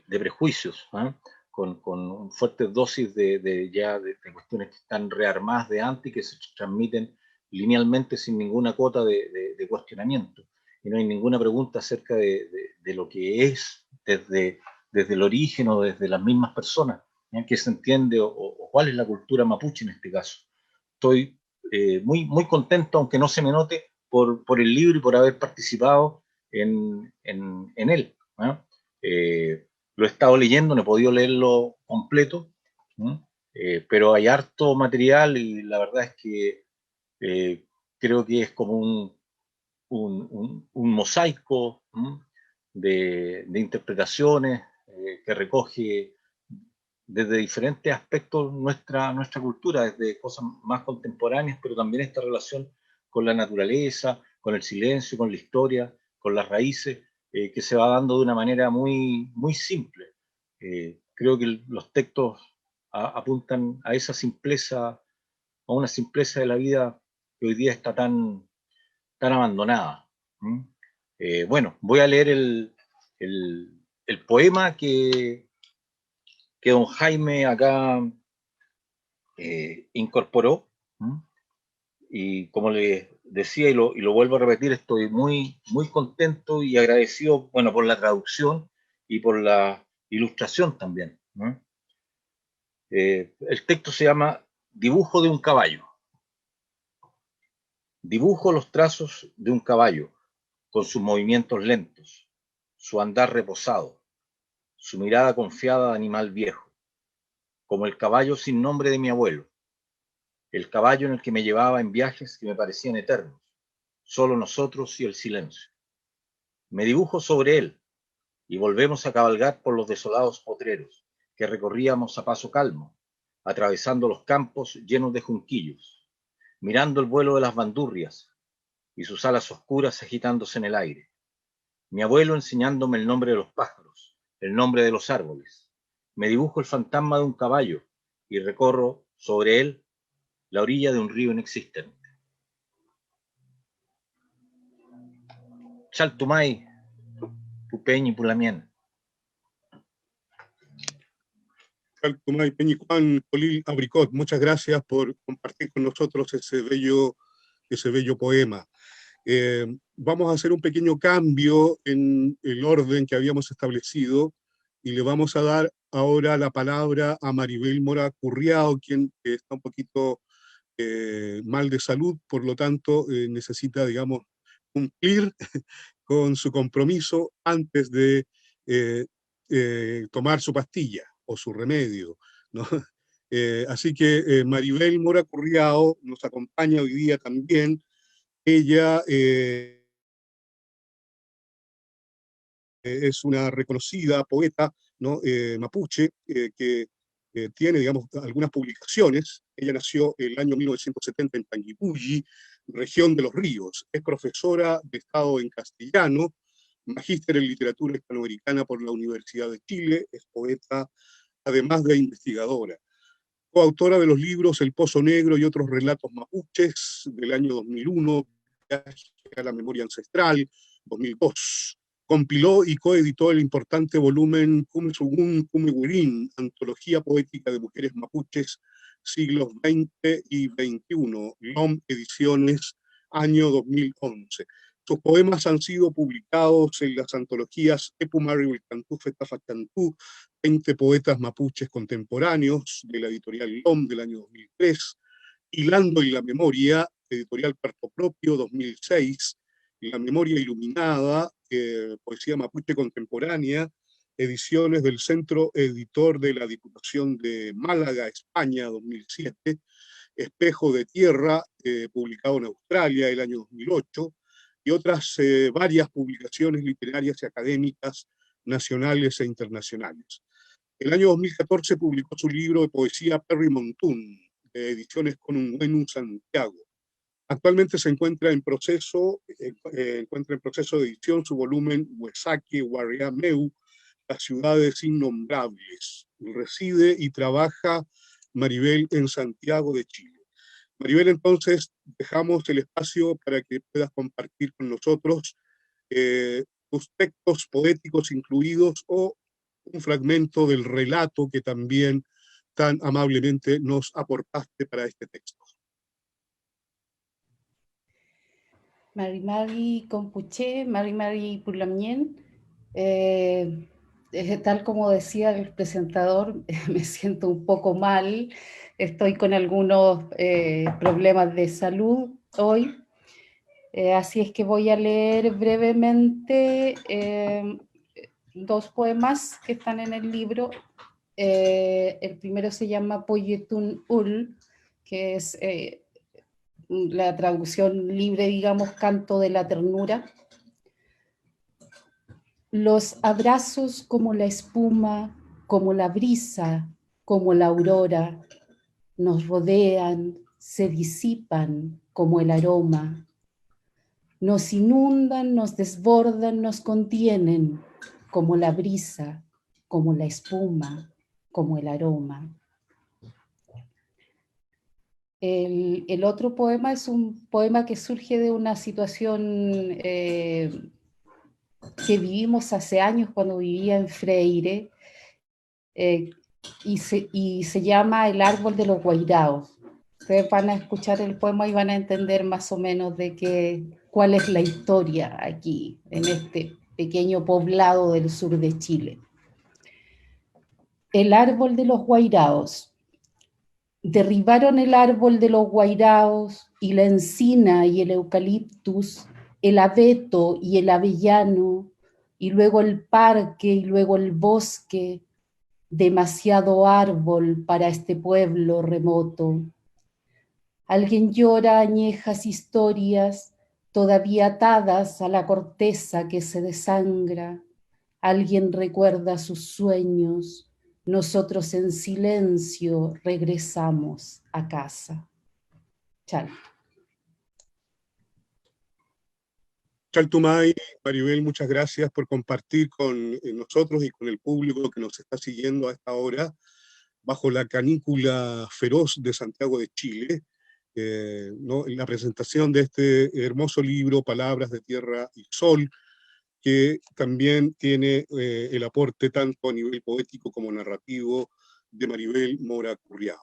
prejuicios, ¿no? Con fuertes dosis de cuestiones que están rearmadas de antes y que se transmiten linealmente sin ninguna cuota de cuestionamiento. Y no hay ninguna pregunta acerca de lo que es desde el origen o desde las mismas personas, ¿no? ¿Qué se entiende o cuál es la cultura mapuche en este caso? Estoy muy contento, aunque no se me note, por el libro y por haber participado en él, ¿no? Lo he estado leyendo, no he podido leerlo completo, ¿no? Pero hay harto material y la verdad es que creo que es como un mosaico, ¿no? de interpretaciones que recoge desde diferentes aspectos nuestra cultura, desde cosas más contemporáneas, pero también esta relación con la naturaleza, con el silencio, con la historia, con las raíces, que se va dando de una manera muy simple. Creo que los textos apuntan a esa simpleza, a una simpleza de la vida que hoy día está tan abandonada. Bueno, voy a leer el poema que don Jaime acá incorporó. Y como les decía, y lo vuelvo a repetir, estoy muy contento y agradecido, bueno, por la traducción y por la ilustración también, ¿no? El texto se llama Dibujo de un caballo. Dibujo los trazos de un caballo, con sus movimientos lentos, su andar reposado, su mirada confiada de animal viejo, como el caballo sin nombre de mi abuelo, el caballo en el que me llevaba en viajes que me parecían eternos, solo nosotros y el silencio. Me dibujo sobre él y volvemos a cabalgar por los desolados potreros que recorríamos a paso calmo, atravesando los campos llenos de junquillos, mirando el vuelo de las bandurrias y sus alas oscuras agitándose en el aire. Mi abuelo enseñándome el nombre de los pájaros, el nombre de los árboles. Me dibujo el fantasma de un caballo y recorro sobre él la orilla de un río inexistente. Chaltumay, Pupeñi, Pulamien. Chaltumay, Peñicuán, Colil Abricot, muchas gracias por compartir con nosotros ese bello poema. Vamos a hacer un pequeño cambio en el orden que habíamos establecido y le vamos a dar ahora la palabra a Maribel Mora Curriao, quien está un poquito mal de salud, por lo tanto necesita, digamos, cumplir con su compromiso antes de tomar su pastilla o su remedio, ¿no? Así que Maribel Mora Curriao nos acompaña hoy día también. Ella es una reconocida poeta, ¿no? Mapuche, que tiene, digamos, algunas publicaciones. Ella nació el año 1970 en Panguipulli, región de Los Ríos. Es profesora de Estado en castellano, magíster en literatura hispanoamericana por la Universidad de Chile, es poeta, además de investigadora. Coautora de los libros El Pozo Negro y otros relatos mapuches, del año 2001, Viaje a la memoria ancestral, 2002. Compiló y coeditó el importante volumen Kume Sugun Kume Wirin, antología poética de mujeres mapuches, siglos XX y XXI, LOM Ediciones, año 2011. Sus poemas han sido publicados en las antologías Epumari Wilcantú Fetafachantú, 20 poetas mapuches contemporáneos, de la editorial LOM del año 2003, Hilando en la Memoria, editorial Puerto Propio, 2006, La Memoria Iluminada, poesía mapuche contemporánea, ediciones del Centro Editor de la Diputación de Málaga, España, 2007, Espejo de Tierra, publicado en Australia el año 2008, y otras varias publicaciones literarias y académicas nacionales e internacionales. El año 2014 publicó su libro de poesía Perry Montún, de Ediciones Conunguenu Santiago. Actualmente se encuentra en proceso de edición su volumen Huesaque Guarriameu, Las ciudades innombrables. Reside y trabaja Maribel en Santiago de Chile. Maribel, entonces dejamos el espacio para que puedas compartir con nosotros tus textos poéticos incluidos o un fragmento del relato que también tan amablemente nos aportaste para este texto. Mari Compuché, Mari Pulamien. Tal como decía el presentador, me siento un poco mal, estoy con algunos problemas de salud hoy, así es que voy a leer brevemente dos poemas que están en el libro. El primero se llama Poyetun Ul, que es la traducción libre, digamos, canto de la ternura. Los abrazos como la espuma, como la brisa, como la aurora, nos rodean, se disipan como el aroma. Nos inundan, nos desbordan, nos contienen, como la brisa, como la espuma, como el aroma. El otro poema es un poema que surge de una situación que vivimos hace años cuando vivía en Freire, y se llama El árbol de los guairaos. Ustedes van a escuchar el poema y van a entender más o menos cuál es la historia aquí, en este pequeño poblado del sur de Chile. El árbol de los guairaos. Derribaron el árbol de los guairaos y la encina y el eucaliptus, el abeto y el avellano, y luego el parque y luego el bosque, demasiado árbol para este pueblo remoto. Alguien llora añejas historias, todavía atadas a la corteza que se desangra. Alguien recuerda sus sueños. Nosotros en silencio regresamos a casa. Chal. Chaltumay, Maribel, muchas gracias por compartir con nosotros y con el público que nos está siguiendo a esta hora, bajo la canícula feroz de Santiago de Chile, ¿no? La presentación de este hermoso libro, Palabras de Tierra y Sol, que también tiene el aporte tanto a nivel poético como narrativo de Maribel Mora Curriao.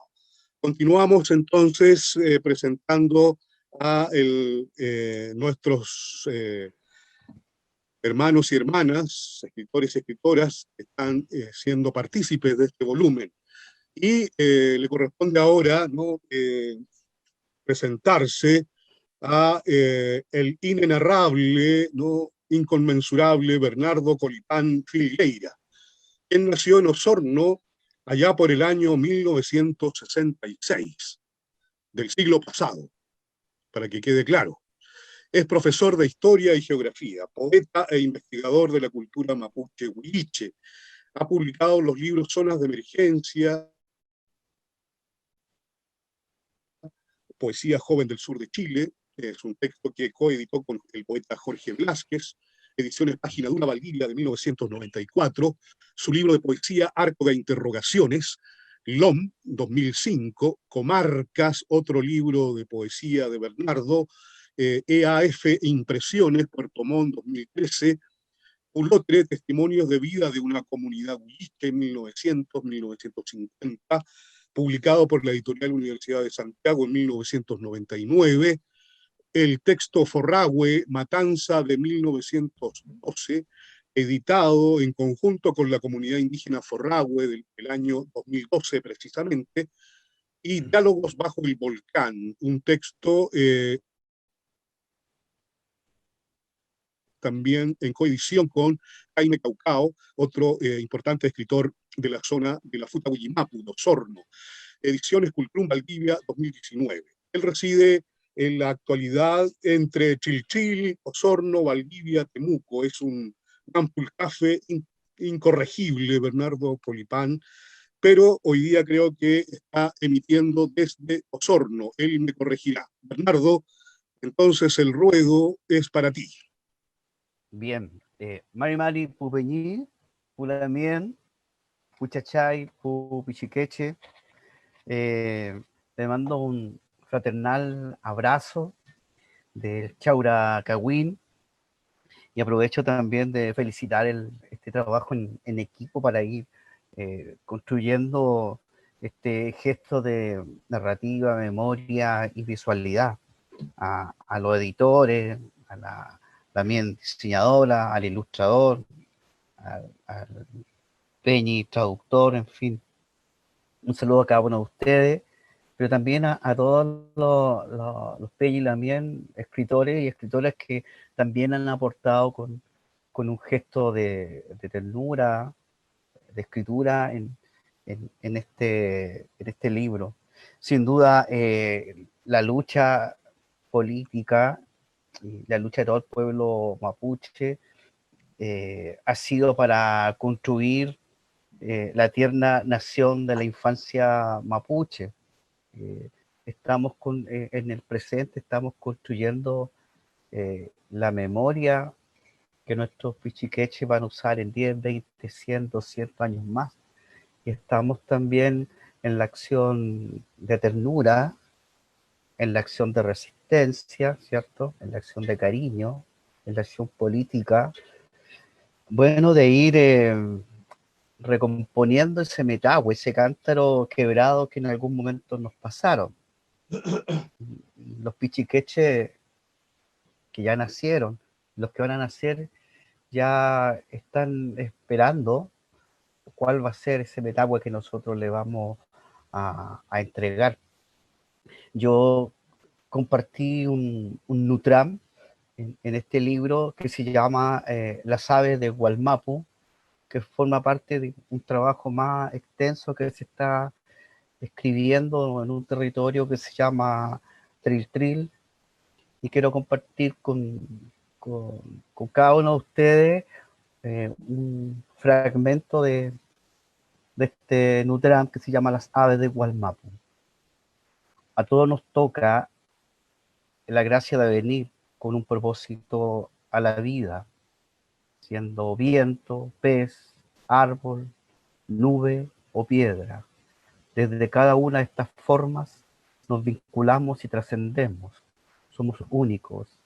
Continuamos entonces presentando a nuestros hermanos y hermanas, escritores y escritoras, que están siendo partícipes de este volumen. Y le corresponde ahora, ¿no?, presentarse a el inenarrable, ¿no?, inconmensurable Bernardo Colipán Filgueira, quien nació en Osorno allá por el año 1966, del siglo pasado, para que quede claro. Es profesor de Historia y Geografía, poeta e investigador de la cultura mapuche huiliche. Ha publicado los libros Zonas de Emergencia, Poesía Joven del Sur de Chile, es un texto que coeditó con el poeta Jorge Blázquez, ediciones Página Dura Valdivia de 1994, su libro de poesía Arco de Interrogaciones, LOM, 2005, Comarcas, otro libro de poesía de Bernardo, EAF Impresiones, Puerto Montt, 2013, Pulotre, Testimonios de Vida de una Comunidad Huilliche, 1900-1950, publicado por la editorial Universidad de Santiago en 1999, el texto Forrahue, Matanza de 1912, editado en conjunto con la comunidad indígena Forrahue del año 2012 precisamente, y Diálogos bajo el volcán, un texto también en coedición con Jaime Caucao, otro importante escritor de la zona de la Futahuillimapu, de Osorno. Ediciones Cultrum Valdivia 2019. Él reside en la actualidad entre Chilchil, Osorno, Valdivia, Temuco. Es un campulcafe incorregible, Bernardo Polipán, pero hoy día creo que está emitiendo desde Osorno. Él me corregirá. Bernardo, entonces el ruedo es para ti. Bien, Mari Mari Pupeñí, Pulamien, Puchachay, Pupichiqueche, le mando un fraternal abrazo del Chaura Cagüín y aprovecho también de felicitar este trabajo en equipo para ir construyendo este gesto de narrativa, memoria y visualidad a los editores, a la también diseñadora, al ilustrador, al Peñi, traductor, en fin. Un saludo a cada uno de ustedes, pero también a todos los Peñi también, escritores y escritoras que también han aportado con un gesto de ternura, de escritura en este libro. Sin duda, la lucha política y la lucha de todo el pueblo mapuche ha sido para construir la tierna nación de la infancia mapuche. Estamos en el presente, estamos construyendo la memoria que nuestros pichiqueches van a usar en 10, 20, 100, 200 años más. Y estamos también en la acción de ternura, en la acción de resistencia, ¿cierto? En la acción de cariño, en la acción política, bueno, de ir recomponiendo ese metagüe, ese cántaro quebrado que en algún momento nos pasaron. Los pichiqueches que ya nacieron, los que van a nacer, ya están esperando cuál va a ser ese metagüe que nosotros le vamos a entregar. Yo compartí un Nutram en este libro que se llama Las aves de Gualmapu, que forma parte de un trabajo más extenso que se está escribiendo en un territorio que se llama Triltril, y quiero compartir con cada uno de ustedes un fragmento de este Nutram que se llama Las aves de Gualmapu. A todos nos toca la gracia de venir con un propósito a la vida, siendo viento, pez, árbol, nube o piedra. Desde cada una de estas formas nos vinculamos y trascendemos. Somos únicos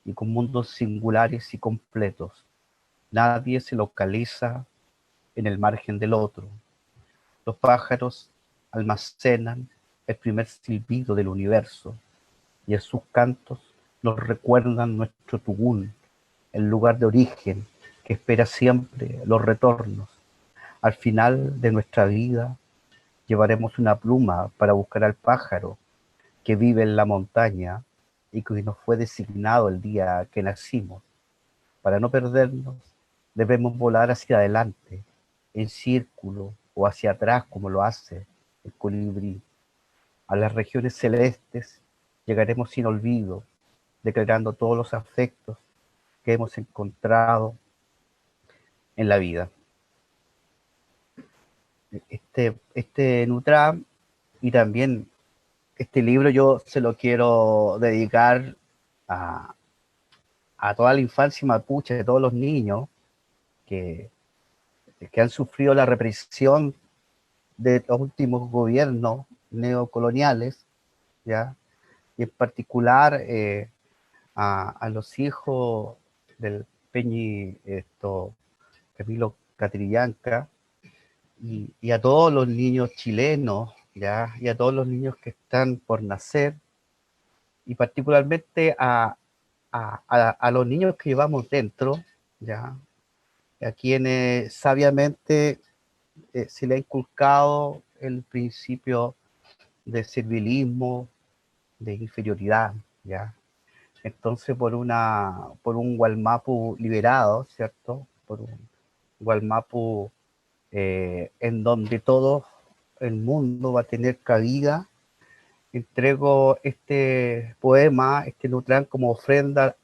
y con mundos singulares y completos. Nadie se localiza en el margen del otro. Los pájaros almacenan el primer silbido del universo y en sus cantos nos recuerdan nuestro tugún, el lugar de origen que espera siempre los retornos. Al final de nuestra vida llevaremos una pluma para buscar al pájaro que vive en la montaña y que nos fue designado el día que nacimos. Para no perdernos, debemos volar hacia adelante, en círculo o hacia atrás como lo hace el colibrí. A las regiones celestes llegaremos sin olvido declarando todos los afectos que hemos encontrado en la vida. Este Nutram y también este libro yo se lo quiero dedicar a toda la infancia mapuche, de todos los niños que han sufrido la represión de los últimos gobiernos neocoloniales, ¿ya? Y en particular a los hijos del Peñi Camilo Catrillanca y a todos los niños chilenos, ¿ya? Y a todos los niños que están por nacer, y particularmente a los niños que llevamos dentro, ¿ya? A quienes sabiamente se le ha inculcado el principio de servilismo, de inferioridad, ¿ya? Entonces, por un Wallmapu liberado, ¿cierto? Por un Wallmapu en donde todo el mundo va a tener cabida, entrego este poema, este Nutram, como ofrenda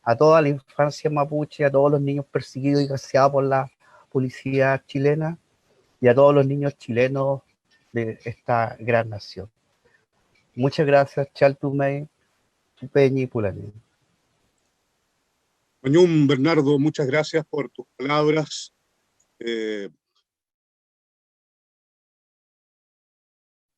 a toda la infancia mapuche, a todos los niños perseguidos y gaseados por la policía chilena, y a todos los niños chilenos de esta gran nación. Muchas gracias, Chaltumey, Peñi y Pulaní. Mañún, Bernardo, muchas gracias por tus palabras.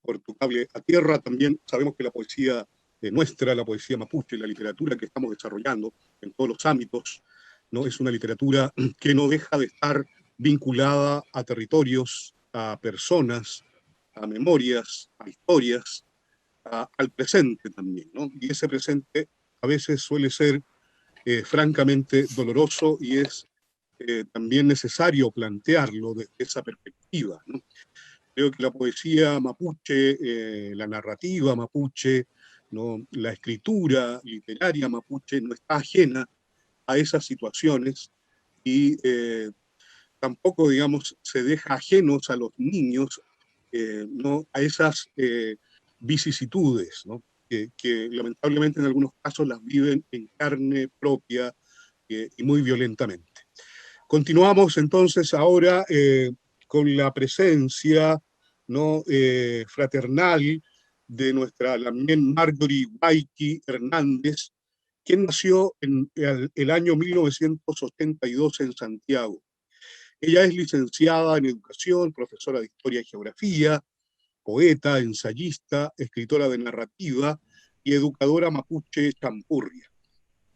Por tu cable a tierra. También sabemos que la poesía nuestra, la poesía mapuche, la literatura que estamos desarrollando en todos los ámbitos, ¿no? Es una literatura que no deja de estar vinculada a territorios, a personas, a memorias, a historias, al presente también, ¿no? Y ese presente a veces suele ser francamente doloroso, y es también necesario plantearlo desde esa perspectiva, ¿no? Creo que la poesía mapuche, la narrativa mapuche, ¿no? La escritura literaria mapuche no está ajena a esas situaciones, y tampoco, digamos, se deja ajenos a los niños, ¿no? A esas vicisitudes, ¿no? Que lamentablemente en algunos casos las viven en carne propia y muy violentamente. Continuamos entonces ahora con la presencia, ¿no? Fraternal de nuestra Lamien Marjorie Waiki Hernández, quien nació en el año 1982 en Santiago. Ella es licenciada en Educación, profesora de Historia y Geografía, poeta, ensayista, escritora de narrativa y educadora mapuche champurria.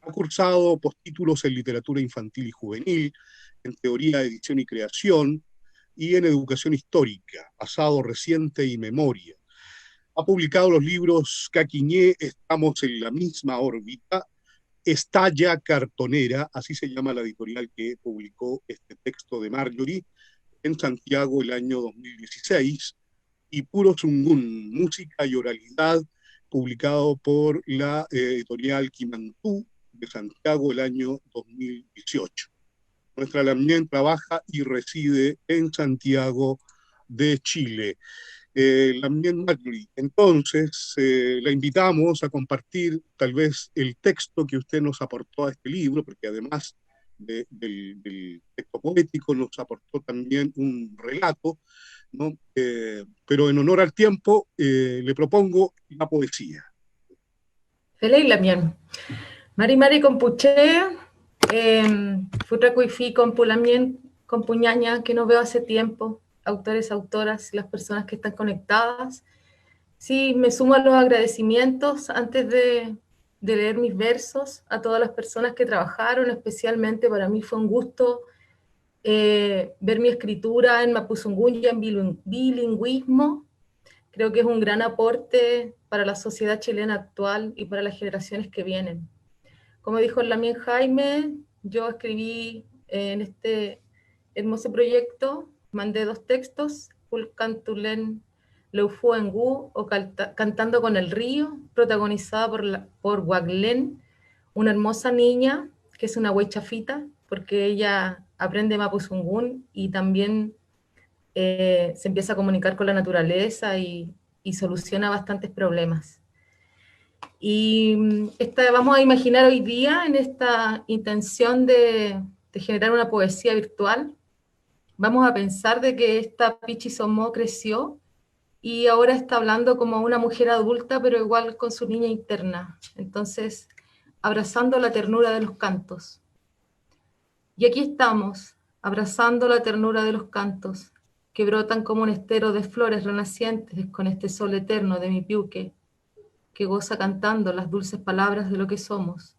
Ha cursado postítulos en literatura infantil y juvenil, en teoría, edición y creación, y en educación histórica, pasado reciente y memoria. Ha publicado los libros Caquiñé, Estamos en la misma órbita, Estalla Cartonera, así se llama la editorial que publicó este texto de Marjorie, en Santiago el año 2016, y Puro Zungún, Música y Oralidad, publicado por la editorial Quimantú de Santiago el año 2018. Nuestra Lamien trabaja y reside en Santiago de Chile. Lamien Marjorie, entonces la invitamos a compartir tal vez el texto que usted nos aportó a este libro, porque además del texto poético nos aportó también un relato, ¿no? Pero en honor al tiempo le propongo la poesía. Feliz Lamien. Mari Compuche, Futracuifi con Pulamien, con Puñaña, que no veo hace tiempo, autores, autoras, las personas que están conectadas. Sí, me sumo a los agradecimientos antes de leer mis versos a todas las personas que trabajaron, especialmente para mí fue un gusto ver mi escritura en Mapuzungún y en bilingüismo. Creo que es un gran aporte para la sociedad chilena actual y para las generaciones que vienen. Como dijo Lamien Jaime, yo escribí en este hermoso proyecto, mandé 2 textos, Pulcantulen Leufuengu o Cantando con el río, protagonizada por Waglen, una hermosa niña que es una huaychafita, porque ella aprende Mapuzungún y también se empieza a comunicar con la naturaleza y soluciona bastantes problemas. Y vamos a imaginar hoy día, en esta intención de generar una poesía virtual, vamos a pensar de que esta Pichi Somó creció y ahora está hablando como una mujer adulta, pero igual con su niña interna. Entonces, abrazando la ternura de los cantos. Y aquí estamos, abrazando la ternura de los cantos, que brotan como un estero de flores renacientes con este sol eterno de mi piuque, que goza cantando las dulces palabras de lo que somos.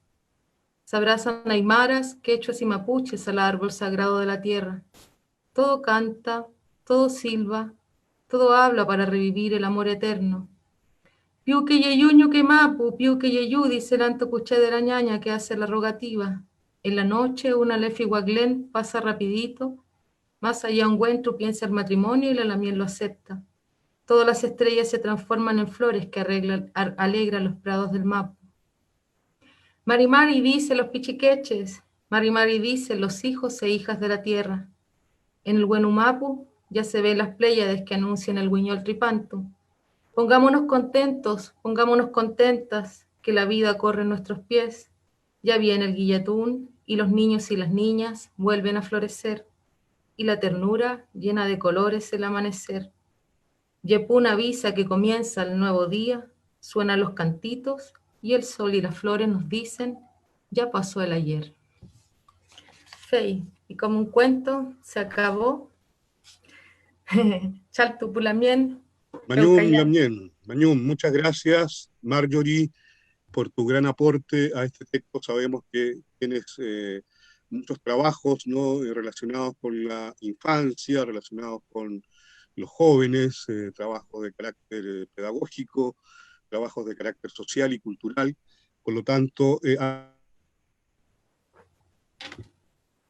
Se abrazan aymaras, quechuas y mapuches al árbol sagrado de la tierra. Todo canta, todo silba, todo habla para revivir el amor eterno. Piuque yeyuño que mapu, piuque yeyu, dice el antocuché de la ñaña que hace la rogativa. En la noche una lefihuaglén pasa rapidito, más allá un güentro piensa el matrimonio y la lamiel lo acepta. Todas las estrellas se transforman en flores que alegran los prados del Mapu. Marimari dice los pichiqueches, Marimari dice los hijos e hijas de la tierra. En el Huenumapu ya se ven las pléyades que anuncian el Huiñol Tripanto. Pongámonos contentos, pongámonos contentas, que la vida corre en nuestros pies. Ya viene el guillatún y los niños y las niñas vuelven a florecer. Y la ternura llena de colores el amanecer. Yepún avisa que comienza el nuevo día, suenan los cantitos y el sol y las flores nos dicen, ya pasó el ayer. Fey, y como un cuento, se acabó. Chaltupulamien. Mañún Lamien, Mañún, muchas gracias, Marjorie, por tu gran aporte a este texto. Sabemos que tienes muchos trabajos, ¿no?, relacionados con la infancia, relacionados con los jóvenes, trabajos de carácter pedagógico, trabajos de carácter social y cultural. Por lo tanto,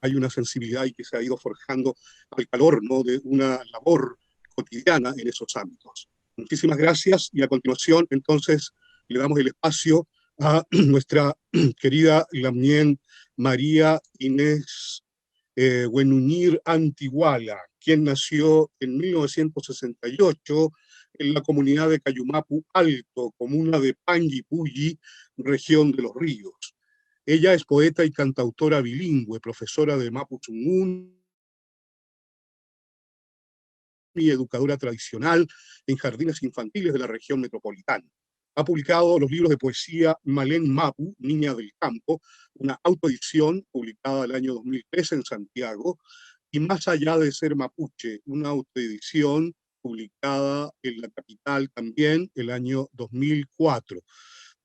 hay una sensibilidad y que se ha ido forjando al calor, ¿no?, de una labor cotidiana en esos ámbitos. Muchísimas gracias, y a continuación, entonces, le damos el espacio a nuestra querida Lamien María Inés Huenunir Antiguala, quien nació en 1968 en la comunidad de Cayumapu Alto, comuna de Panguipulli, región de Los Ríos. Ella es poeta y cantautora bilingüe, profesora de Mapuzungún y educadora tradicional en jardines infantiles de la región metropolitana. Ha publicado los libros de poesía Malén Mapu, Niña del Campo, una autoedición publicada el año 2013 en Santiago, y Más allá de ser mapuche, una autoedición publicada en la capital también el año 2004.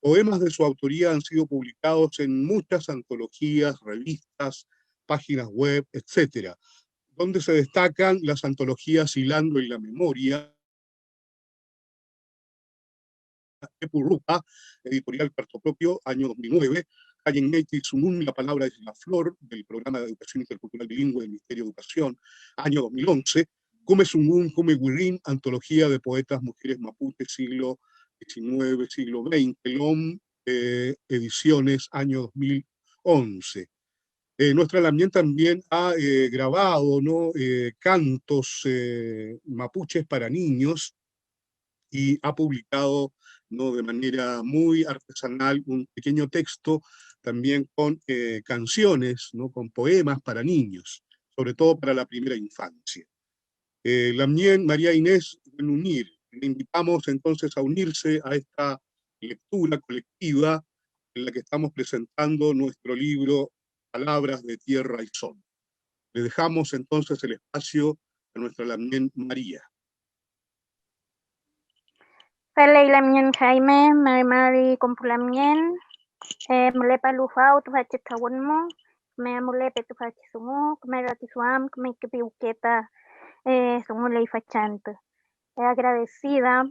Poemas de su autoría han sido publicados en muchas antologías, revistas, páginas web, etc., donde se destacan las antologías Hilando en la Memoria, Epurrupa, editorial Carto Propio, año 2009, Cayenneiti Sumun, La Palabra es la Flor, del Programa de Educación Intercultural Bilingüe del Ministerio de Educación, año 2011, Come Sumun, Come Wirin, antología de poetas mujeres mapuche, siglo XIX, siglo XX, LOM, ediciones, año 2011. Nuestra Lamien también ha grabado, ¿no?, cantos mapuches para niños, y ha publicado, ¿no?, de manera muy artesanal un pequeño texto también con canciones, ¿no?, con poemas para niños, sobre todo para la primera infancia. Lamien María Inés Huenunir, le invitamos entonces a unirse a esta lectura colectiva en la que estamos presentando nuestro libro Palabras de Tierra y Sol. Le dejamos entonces el espacio a nuestra Lamien María. Falei Lamien Jaime, Mari Compulamien, Mulepa Lufau, Tufachitawunmo, me Mulepe Tufachisungo, me Ratisuam, me Kipiuqueta, Sumulei Fachante. Agradecida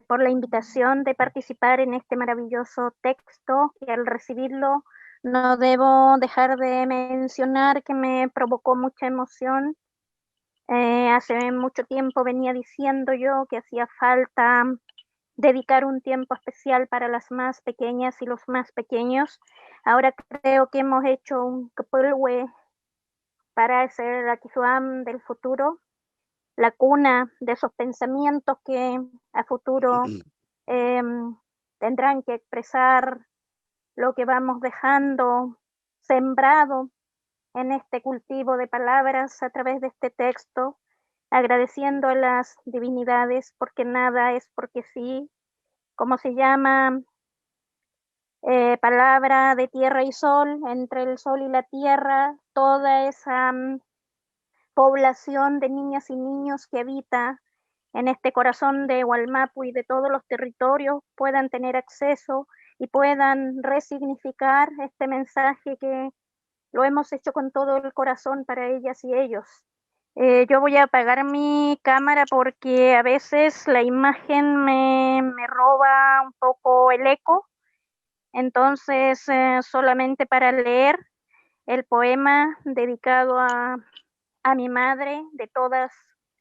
por la invitación de participar en este maravilloso texto, que al recibirlo no debo dejar de mencionar que me provocó mucha emoción. Hace mucho tiempo venía diciendo yo que hacía falta dedicar un tiempo especial para las más pequeñas y los más pequeños. Ahora creo que hemos hecho un capulwe para ser la Kizuam del futuro, la cuna de esos pensamientos que a futuro tendrán que expresar lo que vamos dejando sembrado en este cultivo de palabras a través de este texto, agradeciendo a las divinidades porque nada es porque sí, como se llama, palabra de tierra y sol, entre el sol y la tierra, toda esa población de niñas y niños que habita en este corazón de Wallmapu y de todos los territorios puedan tener acceso y puedan resignificar este mensaje que lo hemos hecho con todo el corazón para ellas y ellos. Yo voy a apagar mi cámara porque a veces la imagen me roba un poco el eco, entonces solamente para leer el poema dedicado a mi madre, de todas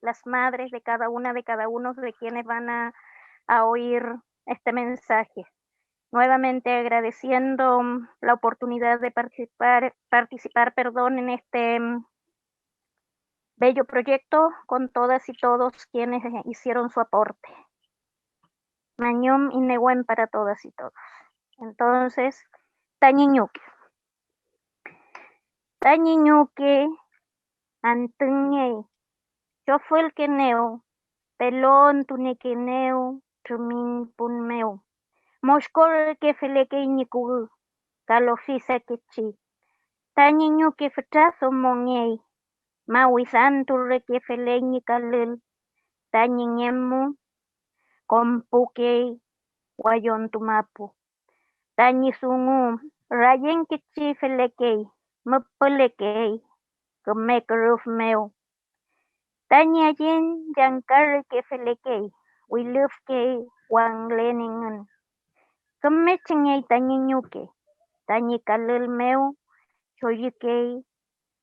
las madres, de cada una, de cada uno de quienes van a oír este mensaje. Nuevamente agradeciendo la oportunidad de participar en este bello proyecto con todas y todos quienes hicieron su aporte. Mañum y Nehuen para todas y todos. Entonces, Tañiñuque. Tañiñuque, Antuñe, yo fue el que neo, pelón tunequeneo, chumin punmeo. Moshkol que feleque ñiku, calofisa que chi. Tañiñuque fetrazo money. Mawisan turre que feleñi kalil, tañiñemu, compuque, guayon tumapu. Tañisungu, rayen que chi feleque, mupeleque, comecoruf meo. Tañayen, yankar que feleque, wilufke, wang leningen. Comechingay tañiñuque, tañi kalil meo, choyuque,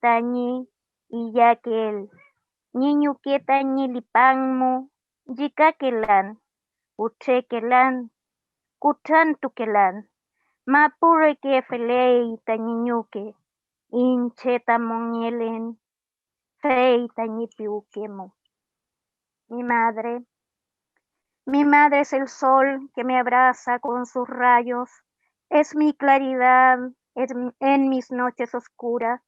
tañi iyakel. Niño que tañi lipangmo, yikakelan, uchekelan, kuchantukelan, mapure que felei tañiñuque, incheta monielen, fei tañipiuquemo. Mi madre es el sol que me abraza con sus rayos, es mi claridad en mis noches oscuras,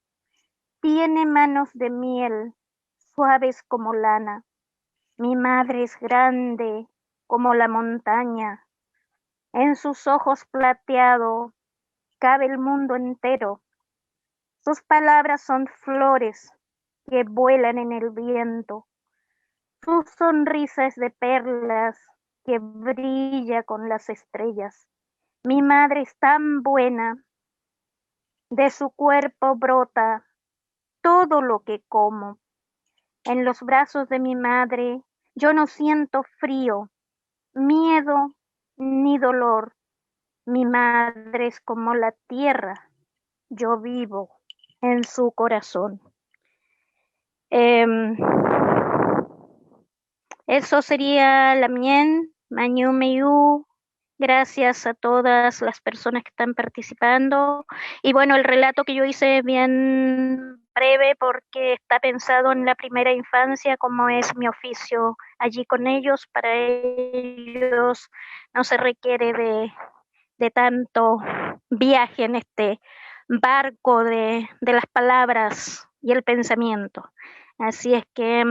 tiene manos de miel, suaves como lana. Mi madre es grande como la montaña. En sus ojos plateados cabe el mundo entero. Sus palabras son flores que vuelan en el viento. Su sonrisa es de perlas que brilla con las estrellas. Mi madre es tan buena. De su cuerpo brota todo lo que como. En los brazos de mi madre yo no siento frío, miedo ni dolor. Mi madre es como la tierra, yo vivo en su corazón. Eso sería la mien, Mañu Meyu. Gracias a todas las personas que están participando. Y bueno, el relato que yo hice es bien breve porque está pensado en la primera infancia, como es mi oficio allí con ellos. Para ellos no se requiere de tanto viaje en este barco de las palabras y el pensamiento. Así es que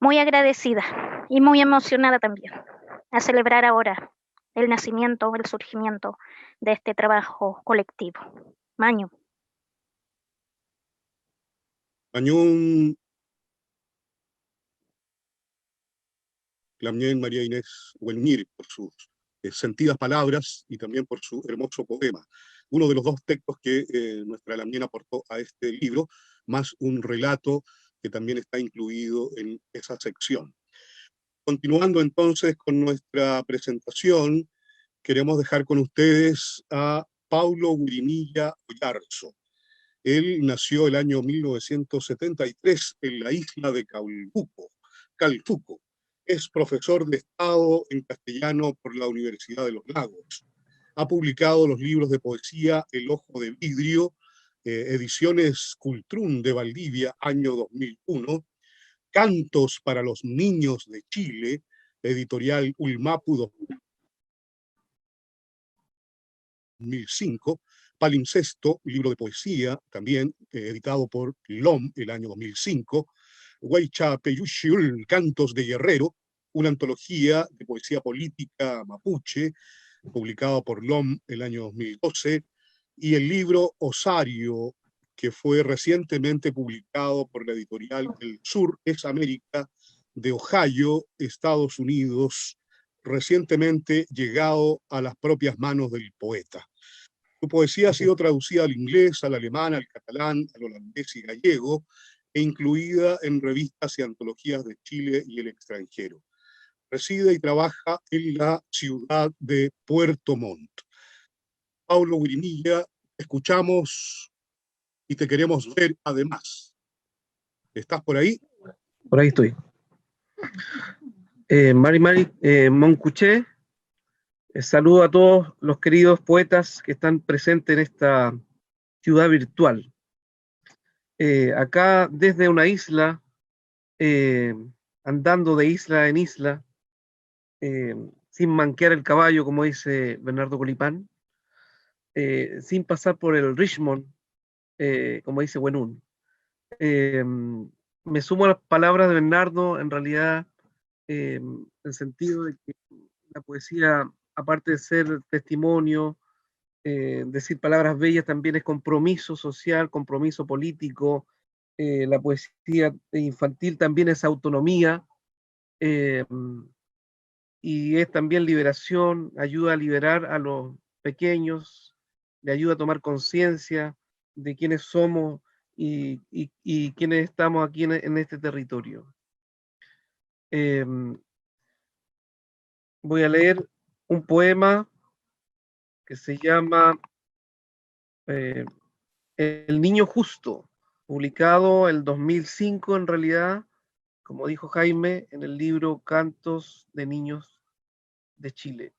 muy agradecida y muy emocionada también a celebrar ahora el nacimiento, el surgimiento de este trabajo colectivo. Maño. Mañón, Clamien María Inés Huelmir, por sus sentidas palabras y también por su hermoso poema. Uno de los dos textos que nuestra Lamien aportó a este libro, más un relato que también está incluido en esa sección. Continuando entonces con nuestra presentación, queremos dejar con ustedes a Paulo Wirimilla Oyarzo. Él nació el año 1973 en la isla de Calfuco. Es profesor de Estado en castellano por la Universidad de los Lagos. Ha publicado los libros de poesía El Ojo de Vidrio, ediciones Cultrún de Valdivia, año 2001, Cantos para los Niños de Chile, editorial Ulmapu 2000. 2005, Palimpsesto, libro de poesía, también editado por LOM el año 2005, Huaychapeyuxiul, Cantos de Guerrero, una antología de poesía política mapuche, publicado por LOM el año 2012, y el libro Osario, que fue recientemente publicado por la editorial El Sur es América de Ohio, Estados Unidos, recientemente llegado a las propias manos del poeta. Su poesía ha sido traducida al inglés, al alemán, al catalán, al holandés y gallego, e incluida en revistas y antologías de Chile y el extranjero. Reside y trabaja en la ciudad de Puerto Montt. Paulo Guirimilla, escuchamos y te queremos ver además. ¿Estás por ahí? Por ahí estoy. Mari Moncuché, saludo a todos los queridos poetas que están presentes en esta ciudad virtual. Acá desde una isla, andando de isla en isla, sin manquear el caballo, como dice Bernardo Colipán, sin pasar por el Richmond, como dice Buenún. Me sumo a las palabras de Bernardo, en realidad, en el sentido de que la poesía, aparte de ser testimonio, decir palabras bellas, también es compromiso social, compromiso político. La poesía infantil también es autonomía, y es también liberación, ayuda a liberar a los pequeños, le ayuda a tomar conciencia de quiénes somos y quiénes estamos aquí en este territorio. Voy a leer un poema que se llama El Niño Justo, publicado el 2005 en realidad, como dijo Jaime, en el libro Cantos de Niños de Chile.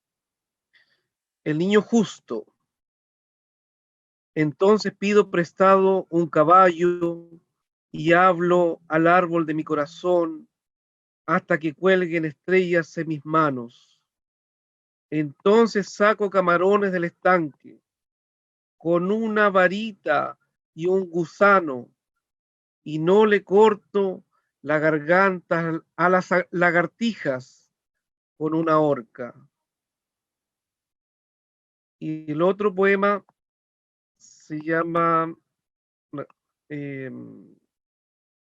El niño justo. Entonces pido prestado un caballo y hablo al árbol de mi corazón hasta que cuelguen estrellas en mis manos. Entonces saco camarones del estanque con una varita y un gusano y no le corto la garganta a las lagartijas con una horca. Y el otro poema se llama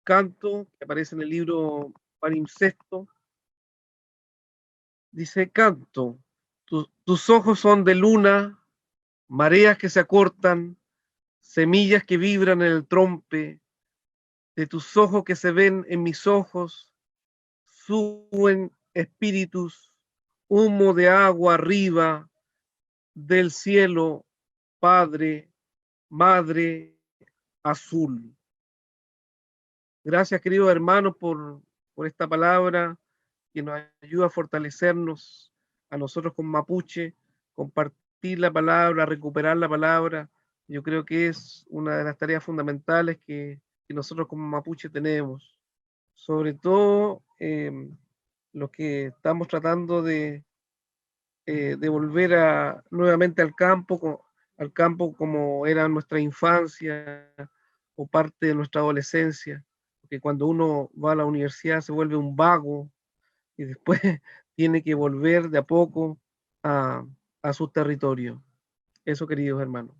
Canto, que aparece en el libro Palimpsesto. Dice: Canto, tus ojos son de luna, mareas que se acortan, semillas que vibran en el trompe, de tus ojos que se ven en mis ojos, suben espíritus, humo de agua arriba, del cielo, Padre, Madre, azul. Gracias, queridos hermanos, por esta palabra que nos ayuda a fortalecernos a nosotros con mapuche, compartir la palabra, recuperar la palabra. Yo creo que es una de las tareas fundamentales que nosotros como mapuche tenemos. Sobre todo los que estamos tratando de volver nuevamente al campo como era nuestra infancia o parte de nuestra adolescencia, porque cuando uno va a la universidad se vuelve un vago y después tiene que volver de a poco a su territorio. Eso, queridos hermanos.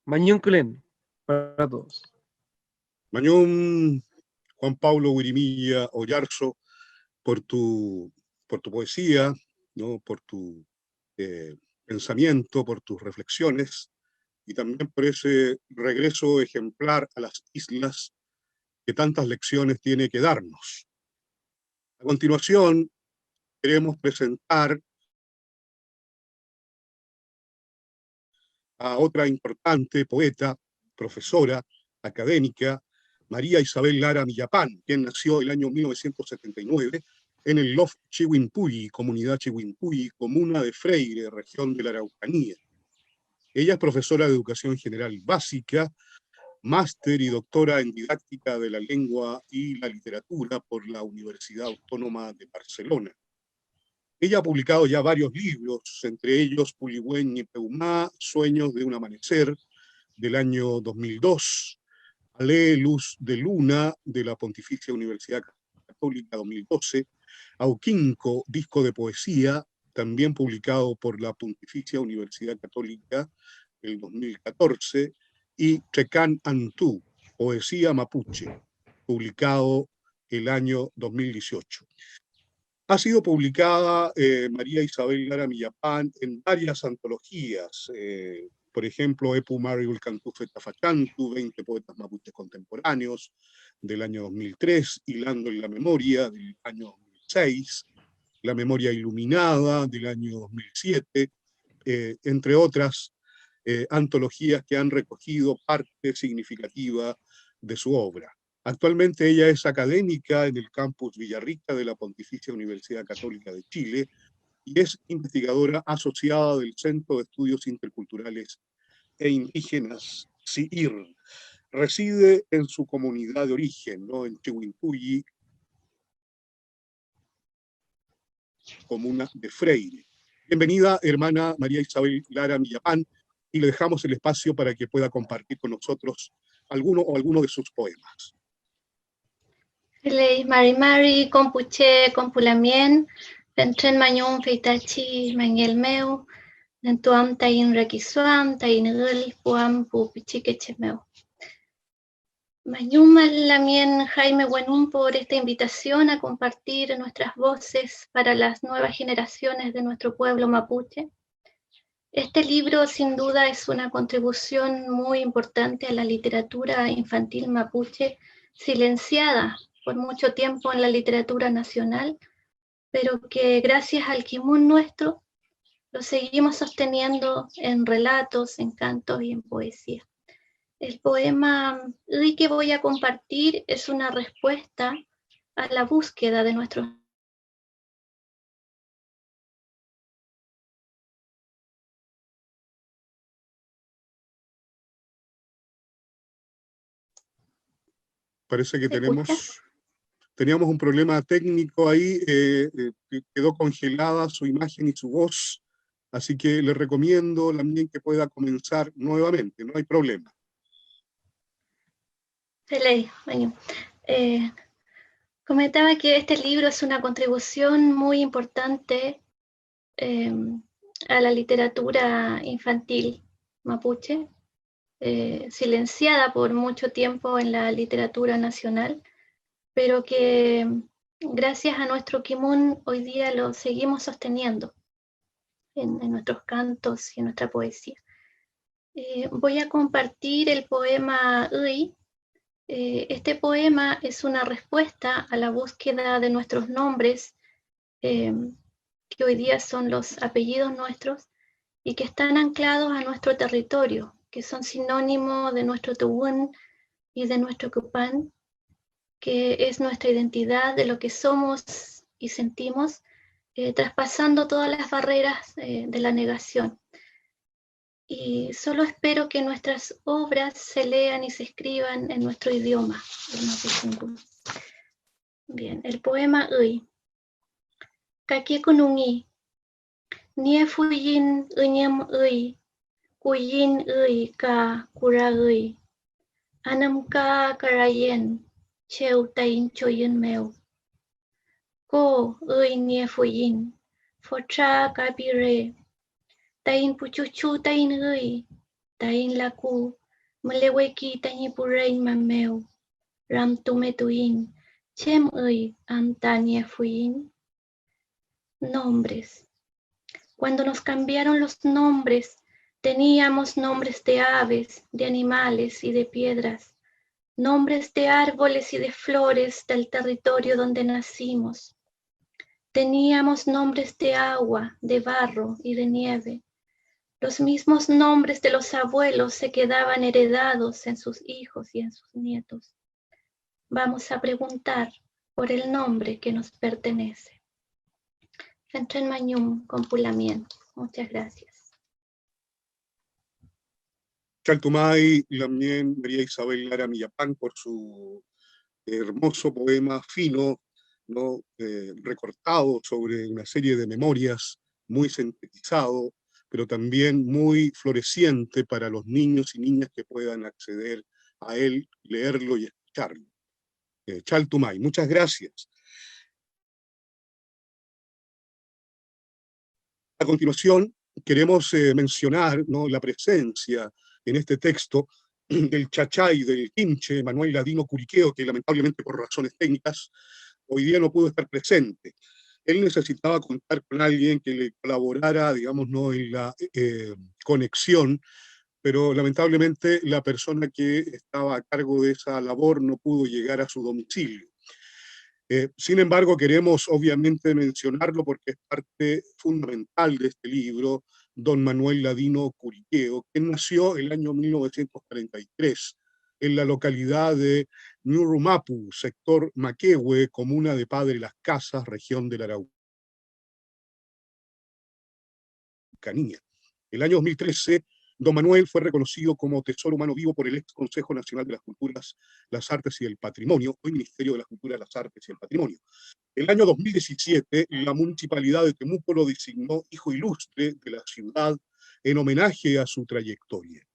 Mañón Clen para todos. Mañón, Juan Pablo Guirimilla Oyarzo, por tu poesía, ¿no? Por tu pensamiento, por tus reflexiones, y también por ese regreso ejemplar a las islas que tantas lecciones tiene que darnos. A continuación, queremos presentar a otra importante poeta, profesora, académica, María Isabel Lara Millapán, quien nació el año 1979 en el Lof Chihuimpuyi, comunidad Chihuimpuyi, comuna de Freire, región de la Araucanía. Ella es profesora de Educación General Básica, máster y doctora en Didáctica de la Lengua y la Literatura por la Universidad Autónoma de Barcelona. Ella ha publicado ya varios libros, entre ellos Puliwen y Peumá, Sueños de un Amanecer, del año 2002, Ale Luz de Luna, de la Pontificia Universidad Católica, 2012, Auquinco, disco de poesía, también publicado por la Pontificia Universidad Católica, el 2014, y Trecan Antú, poesía mapuche, publicado el año 2018. Ha sido publicada María Isabel Lara Millapán en varias antologías, por ejemplo, Epu Mariul Cantufe Tafachantu, 20 poetas mapuches contemporáneos, del año 2003, Hilando en la Memoria, del año 2006, La Memoria Iluminada, del año 2007, entre otras antologías que han recogido parte significativa de su obra. Actualmente ella es académica en el campus Villarrica de la Pontificia Universidad Católica de Chile y es investigadora asociada del Centro de Estudios Interculturales e Indígenas, CIIR. Reside en su comunidad de origen, ¿no?, en Chihuincuyi, comuna de Freire. Bienvenida, hermana María Isabel Lara Millapán, y le dejamos el espacio para que pueda compartir con nosotros alguno de sus poemas. Lei Mari Compuche Compulamien, Ventren Mañón Feitachi Mañel Meu, Nentuam Tain Requisuam, Tain Gil, Puam Pupichique Chemeu. Mañuma Lamien Jaime Buenum por esta invitación a compartir nuestras voces para las nuevas generaciones de nuestro pueblo mapuche. Este libro sin duda es una contribución muy importante a la literatura infantil mapuche, silenciada por mucho tiempo en la literatura nacional, pero que gracias al Kimun nuestro lo seguimos sosteniendo en relatos, en cantos y en poesía. El poema que voy a compartir es una respuesta a la búsqueda de nuestros Parece que teníamos un problema técnico ahí, quedó congelada su imagen y su voz, así que le recomiendo también que pueda comenzar nuevamente, no hay problema. Comentaba que este libro es una contribución muy importante a la literatura infantil mapuche, silenciada por mucho tiempo en la literatura nacional, pero que gracias a nuestro Kimun hoy día lo seguimos sosteniendo en nuestros cantos y en nuestra poesía. Voy a compartir el poema Uy. Este poema es una respuesta a la búsqueda de nuestros nombres, que hoy día son los apellidos nuestros, y que están anclados a nuestro territorio, que son sinónimos de nuestro Tubún y de nuestro Cupán, que es nuestra identidad de lo que somos y sentimos, traspasando todas las barreras de la negación. Y solo espero que nuestras obras se lean y se escriban en nuestro idioma. Bien, el poema Uy. Kakiekunungi. Nie fuyin unyam Uy. Kuyin Uy ka kura Uy. Anam ka karayen. Cheu tain choyen meu. Ko Uy nie fuyin. Fotra kabire. Tain puchuchu tain Uy. Tain laku. Meleweki tain purain mameu. Ram tumetuin. Chem Uy antanie fuyin. Nombres. Cuando nos cambiaron los nombres, teníamos nombres de aves, de animales y de piedras, nombres de árboles y de flores del territorio donde nacimos. Teníamos nombres de agua, de barro y de nieve. Los mismos nombres de los abuelos se quedaban heredados en sus hijos y en sus nietos. Vamos a preguntar por el nombre que nos pertenece. Fentren Mañum Compulamien. Muchas gracias. Chaltumay, también María Isabel Lara Millapán, por su hermoso poema fino ¿no? Recortado sobre una serie de memorias, muy sintetizado, pero también muy floreciente para los niños y niñas que puedan acceder a él, leerlo y escucharlo. Chaltumay, muchas gracias. A continuación, queremos mencionar, ¿no?, la presencia en este texto del chachay, del quinche, Manuel Ladino Curiqueo, que lamentablemente por razones técnicas hoy día no pudo estar presente. Él necesitaba contar con alguien que le colaborara, digamos, ¿no?, en la conexión, pero lamentablemente la persona que estaba a cargo de esa labor no pudo llegar a su domicilio. Sin embargo, queremos obviamente mencionarlo porque es parte fundamental de este libro, don Manuel Ladino Curiqueo, que nació el año 1943 en la localidad de Ñurrumapu, sector Maquehue, comuna de Padre Las Casas, región de la Araucanía. El año 2013, don Manuel fue reconocido como Tesoro Humano Vivo por el ex Consejo Nacional de las Culturas, las Artes y el Patrimonio, hoy Ministerio de las Culturas, las Artes y el Patrimonio. El año 2017, la Municipalidad de Temuco lo designó hijo ilustre de la ciudad en homenaje a su trayectoria.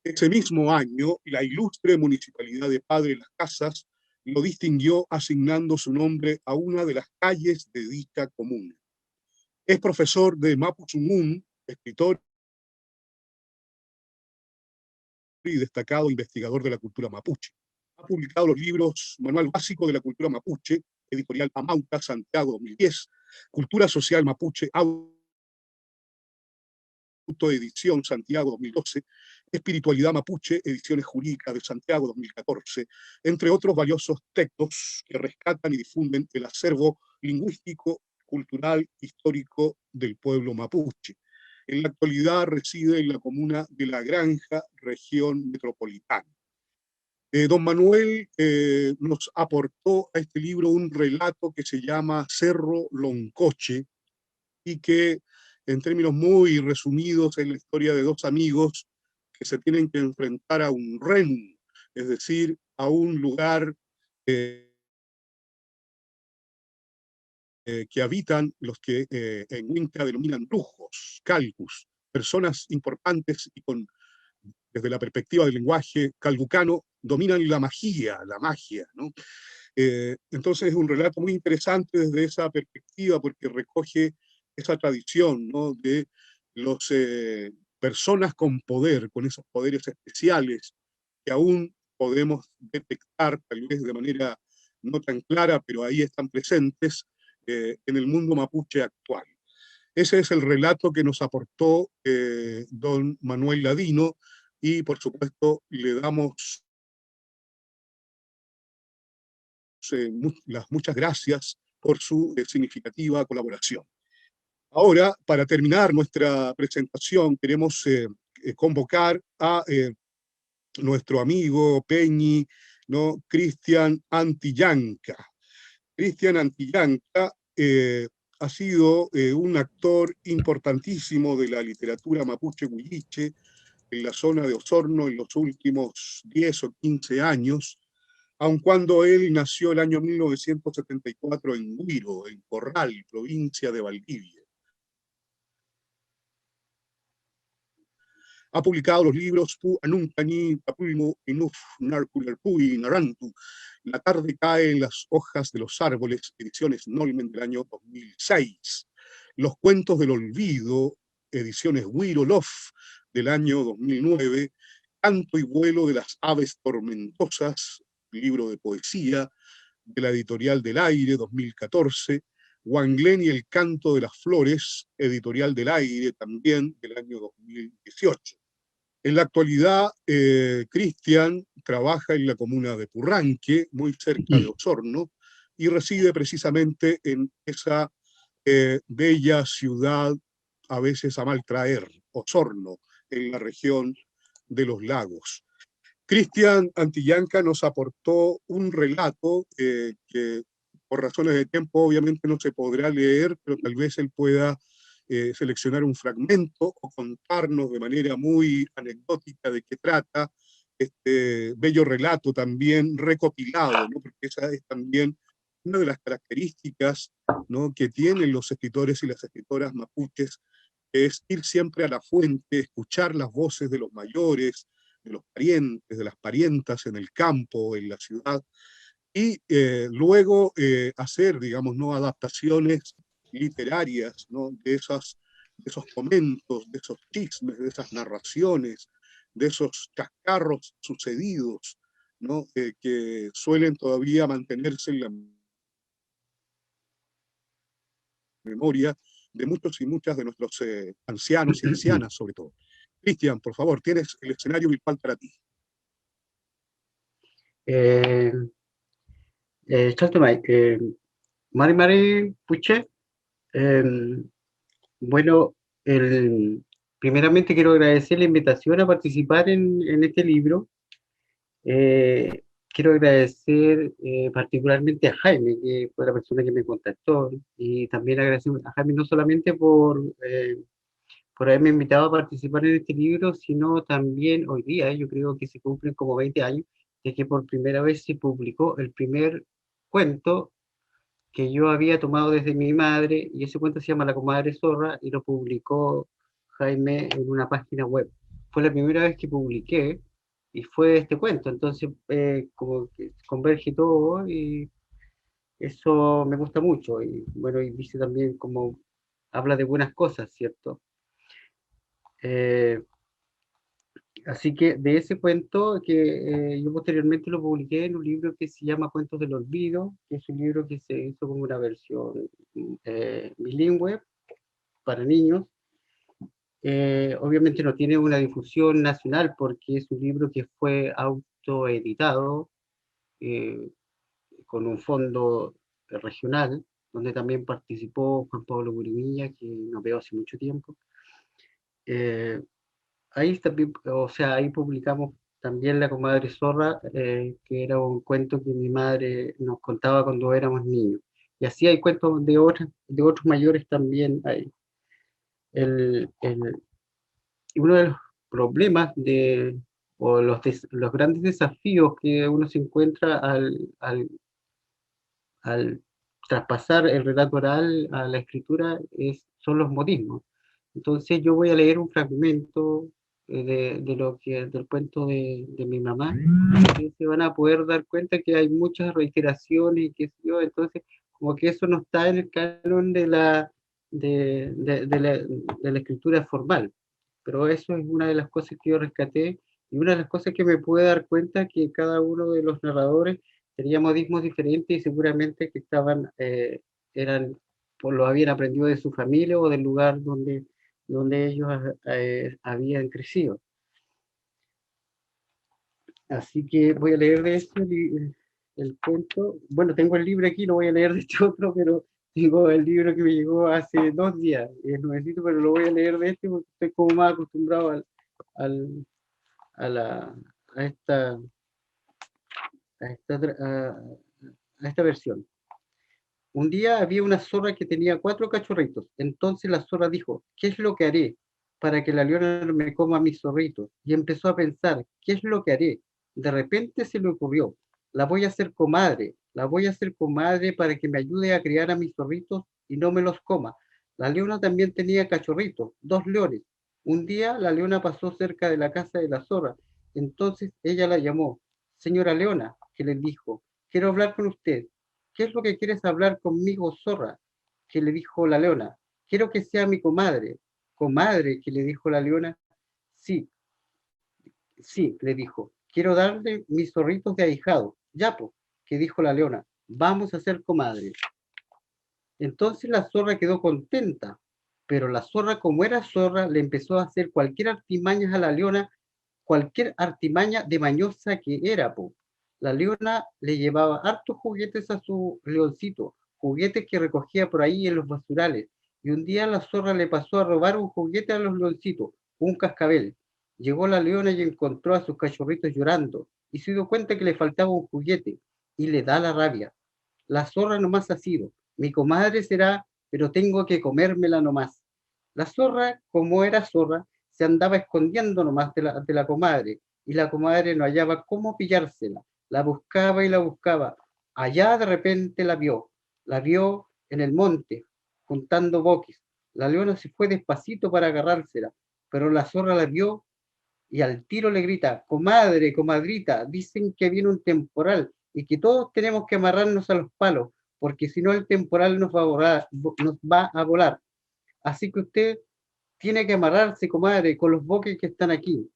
Ese mismo año, la ilustre Municipalidad de Padre Las Casas lo distinguió asignando su nombre a una de las calles de dicha comuna. Es profesor de Mapuzungún, escritor y destacado investigador de la cultura mapuche. Ha publicado los libros Manual Básico de la Cultura Mapuche, editorial Amauta, Santiago 2010, Cultura Social Mapuche, autoedición Santiago 2012, Espiritualidad Mapuche, ediciones jurídicas de Santiago 2014, entre otros valiosos textos que rescatan y difunden el acervo lingüístico, cultural, histórico del pueblo mapuche. En la actualidad reside en la comuna de La Granja, región metropolitana. Don Manuel nos aportó a este libro un relato que se llama Cerro Loncoche y que, en términos muy resumidos, es la historia de dos amigos que se tienen que enfrentar a un ren, es decir, a un lugar que habitan los que en Huinca denominan brujos, calcus, personas importantes y con, desde la perspectiva del lenguaje calbucano, dominan la magia, ¿no? Entonces es un relato muy interesante desde esa perspectiva porque recoge esa tradición, ¿no?, de los personas con poder, con esos poderes especiales que aún podemos detectar, tal vez de manera no tan clara, pero ahí están presentes en el mundo mapuche actual. Ese es el relato que nos aportó don Manuel Ladino y, por supuesto, le damos las muchas gracias por su significativa colaboración. Ahora, para terminar nuestra presentación, queremos convocar a nuestro amigo Peñi, ¿no?, Cristian Antillanca. Cristian Antillanca ha sido un actor importantísimo de la literatura mapuche huilliche en la zona de Osorno en los últimos 10 o 15 años, aun cuando él nació el año 1974 en Huiro, en Corral, provincia de Valdivia. Ha publicado los libros Pu Anuncani, Tapulmo, Inuf, Narcularpui, Narantu, La tarde cae en las hojas de los árboles, ediciones Nolmen del año 2006. Los cuentos del olvido, ediciones Wirolof del año 2009. Canto y vuelo de las aves tormentosas, libro de poesía de la editorial Del Aire, 2014. Wanglén y el canto de las flores, editorial Del Aire, también del año 2018. En la actualidad, Cristian trabaja en la comuna de Purranque, muy cerca de Osorno, y reside precisamente en esa bella ciudad, a veces a mal traer, Osorno, en la región de los lagos. Cristian Antillanca nos aportó un relato que por razones de tiempo obviamente no se podrá leer, pero tal vez él pueda seleccionar un fragmento o contarnos de manera muy anecdótica de qué trata este bello relato también recopilado, ¿no?, porque esa es también una de las características, ¿no?, que tienen los escritores y las escritoras mapuches es ir siempre a la fuente, escuchar las voces de los mayores, de los parientes, de las parientas en el campo, en la ciudad, y luego hacer, digamos, ¿no?, adaptaciones literarias, ¿no?, de esos momentos, de esos chismes, de esas narraciones, de esos chascarros sucedidos, ¿no?, que suelen todavía mantenerse en la memoria de muchos y muchas de nuestros ancianos y ancianas, sobre todo. Cristian, por favor, tienes el escenario virtual para ti. Chaltumay, Mari Puche, bueno, primeramente quiero agradecer la invitación a participar en este libro. Quiero agradecer particularmente a Jaime, que fue la persona que me contactó, y también agradecer a Jaime no solamente por haberme invitado a participar en este libro, sino también hoy día, yo creo que se cumplen como 20 años, de que por primera vez se publicó el primer cuento que yo había tomado desde mi madre, y ese cuento se llama La Comadre Zorra, y lo publicó Jaime en una página web. Fue la primera vez que publiqué, y fue este cuento, entonces como que converge todo, y eso me gusta mucho, y bueno, y dice también como, habla de buenas cosas, ¿cierto? Así que de ese cuento que yo posteriormente lo publiqué en un libro que se llama Cuentos del Olvido, que es un libro que se hizo como una versión bilingüe para niños. Obviamente no tiene una difusión nacional porque es un libro que fue autoeditado con un fondo regional, donde también participó Juan Pablo Gurimilla, que no veo hace mucho tiempo. Ahí también, o sea, ahí publicamos también La Comadre Zorra, que era un cuento que mi madre nos contaba cuando éramos niños. Y así hay cuentos de otros mayores también ahí. Y uno de los problemas o los grandes desafíos que uno se encuentra al traspasar el relato oral a la escritura son los modismos. Entonces yo voy a leer un fragmento del cuento de mi mamá, y se van a poder dar cuenta que hay muchas reiteraciones y entonces como que eso no está en el canon de la escritura formal, pero eso es una de las cosas que yo rescaté, y una de las cosas que me pude dar cuenta que cada uno de los narradores tenía modismos diferentes, y seguramente que lo habían aprendido de su familia o del lugar donde ellos habían crecido. Así que voy a leer de esto el cuento. Bueno, tengo el libro aquí, lo voy a leer de este otro, pero tengo el libro que me llegó hace 2 días, y es nuevecito, pero lo voy a leer de este porque estoy como más acostumbrado a esta versión. Un día había una zorra que tenía 4 cachorritos. Entonces la zorra dijo, ¿qué es lo que haré para que la leona no me coma a mis zorritos? Y empezó a pensar, ¿qué es lo que haré? De repente se le ocurrió, la voy a hacer comadre para que me ayude a criar a mis zorritos y no me los coma. La leona también tenía cachorritos, 2 leones. Un día la leona pasó cerca de la casa de la zorra. Entonces ella la llamó, señora leona, que le dijo, quiero hablar con usted. ¿Qué es lo que quieres hablar conmigo, zorra? Que le dijo la leona. Quiero que sea mi comadre. Comadre, que le dijo la leona. Sí, le dijo. Quiero darle mis zorritos de ahijado. Ya, pues, que dijo la leona. Vamos a ser comadres. Entonces la zorra quedó contenta, pero la zorra, como era zorra, le empezó a hacer cualquier artimaña a la leona, cualquier artimaña de mañosa que era, pues. La leona le llevaba hartos juguetes a su leoncito, juguetes que recogía por ahí en los basurales. Y un día la zorra le pasó a robar un juguete a los leoncitos, un cascabel. Llegó la leona y encontró a sus cachorritos llorando, y se dio cuenta que le faltaba un juguete, y le da la rabia. La zorra nomás ha sido, mi comadre será, pero tengo que comérmela nomás. La zorra, como era zorra, se andaba escondiendo nomás de la comadre, y la comadre no hallaba cómo pillársela. La buscaba y la buscaba. Allá de repente la vio en el monte, juntando boquis. La leona se fue despacito para agarrársela, pero la zorra la vio y al tiro le grita: comadre, comadrita, dicen que viene un temporal y que todos tenemos que amarrarnos a los palos, porque si no el temporal nos va a volar. Así que usted tiene que amarrarse, comadre, con los boques que están aquí.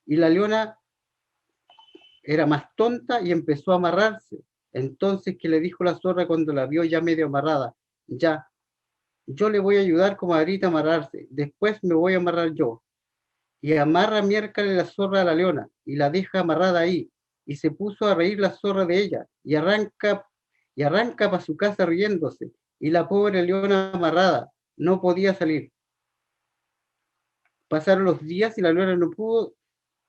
Y la leona era más tonta y empezó a amarrarse. Entonces, ¿qué le dijo la zorra cuando la vio ya medio amarrada? Ya, yo le voy a ayudar, comadrita, a amarrarse. Después me voy a amarrar yo. Y amarra miércoles la zorra a la leona y la deja amarrada ahí. Y se puso a reír la zorra de ella y arranca para su casa riéndose. Y la pobre leona amarrada no podía salir. Pasaron los días y la leona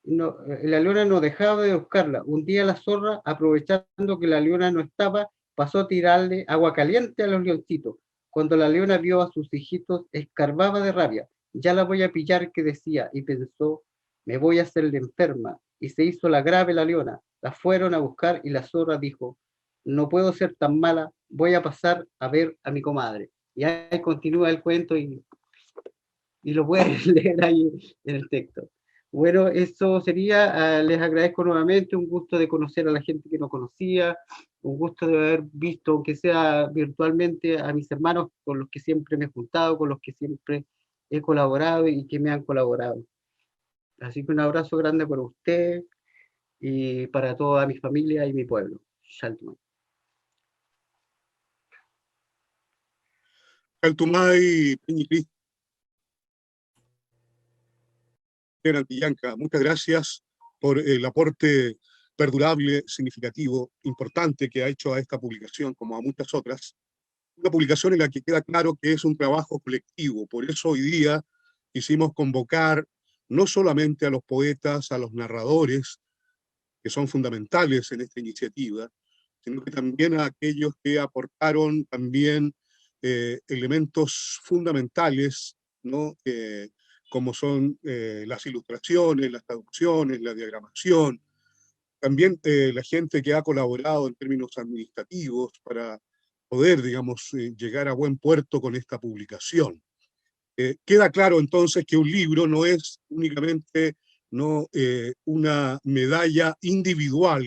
la leona no dejaba de buscarla. Un día la zorra, aprovechando que la leona no estaba, pasó a tirarle agua caliente a los leoncitos. Cuando la leona vio a sus hijitos, escarbaba de rabia. Ya la voy a pillar, que decía, y pensó, me voy a hacerle enferma. Y se hizo la grave la leona. La fueron a buscar y la zorra dijo, no puedo ser tan mala, voy a pasar a ver a mi comadre. Y ahí continúa el cuento y lo pueden leer ahí en el texto. Bueno, eso sería, les agradezco nuevamente, un gusto de conocer a la gente que no conocía, un gusto de haber visto, aunque sea virtualmente, a mis hermanos con los que siempre me he juntado, con los que siempre he colaborado y que me han colaborado. Así que un abrazo grande para usted y para toda mi familia y mi pueblo. Shalom. Caltumay, Peñi Antillanca, muchas gracias por el aporte perdurable, significativo, importante que ha hecho a esta publicación, como a muchas otras. Una publicación en la que queda claro que es un trabajo colectivo. Por eso hoy día quisimos convocar no solamente a los poetas, a los narradores, que son fundamentales en esta iniciativa, sino que también a aquellos que aportaron también elementos fundamentales, ¿no? Como son las ilustraciones, las traducciones, la diagramación, también la gente que ha colaborado en términos administrativos para poder, digamos, llegar a buen puerto con esta publicación. Queda claro entonces que un libro no es únicamente ¿no? Una medalla individual,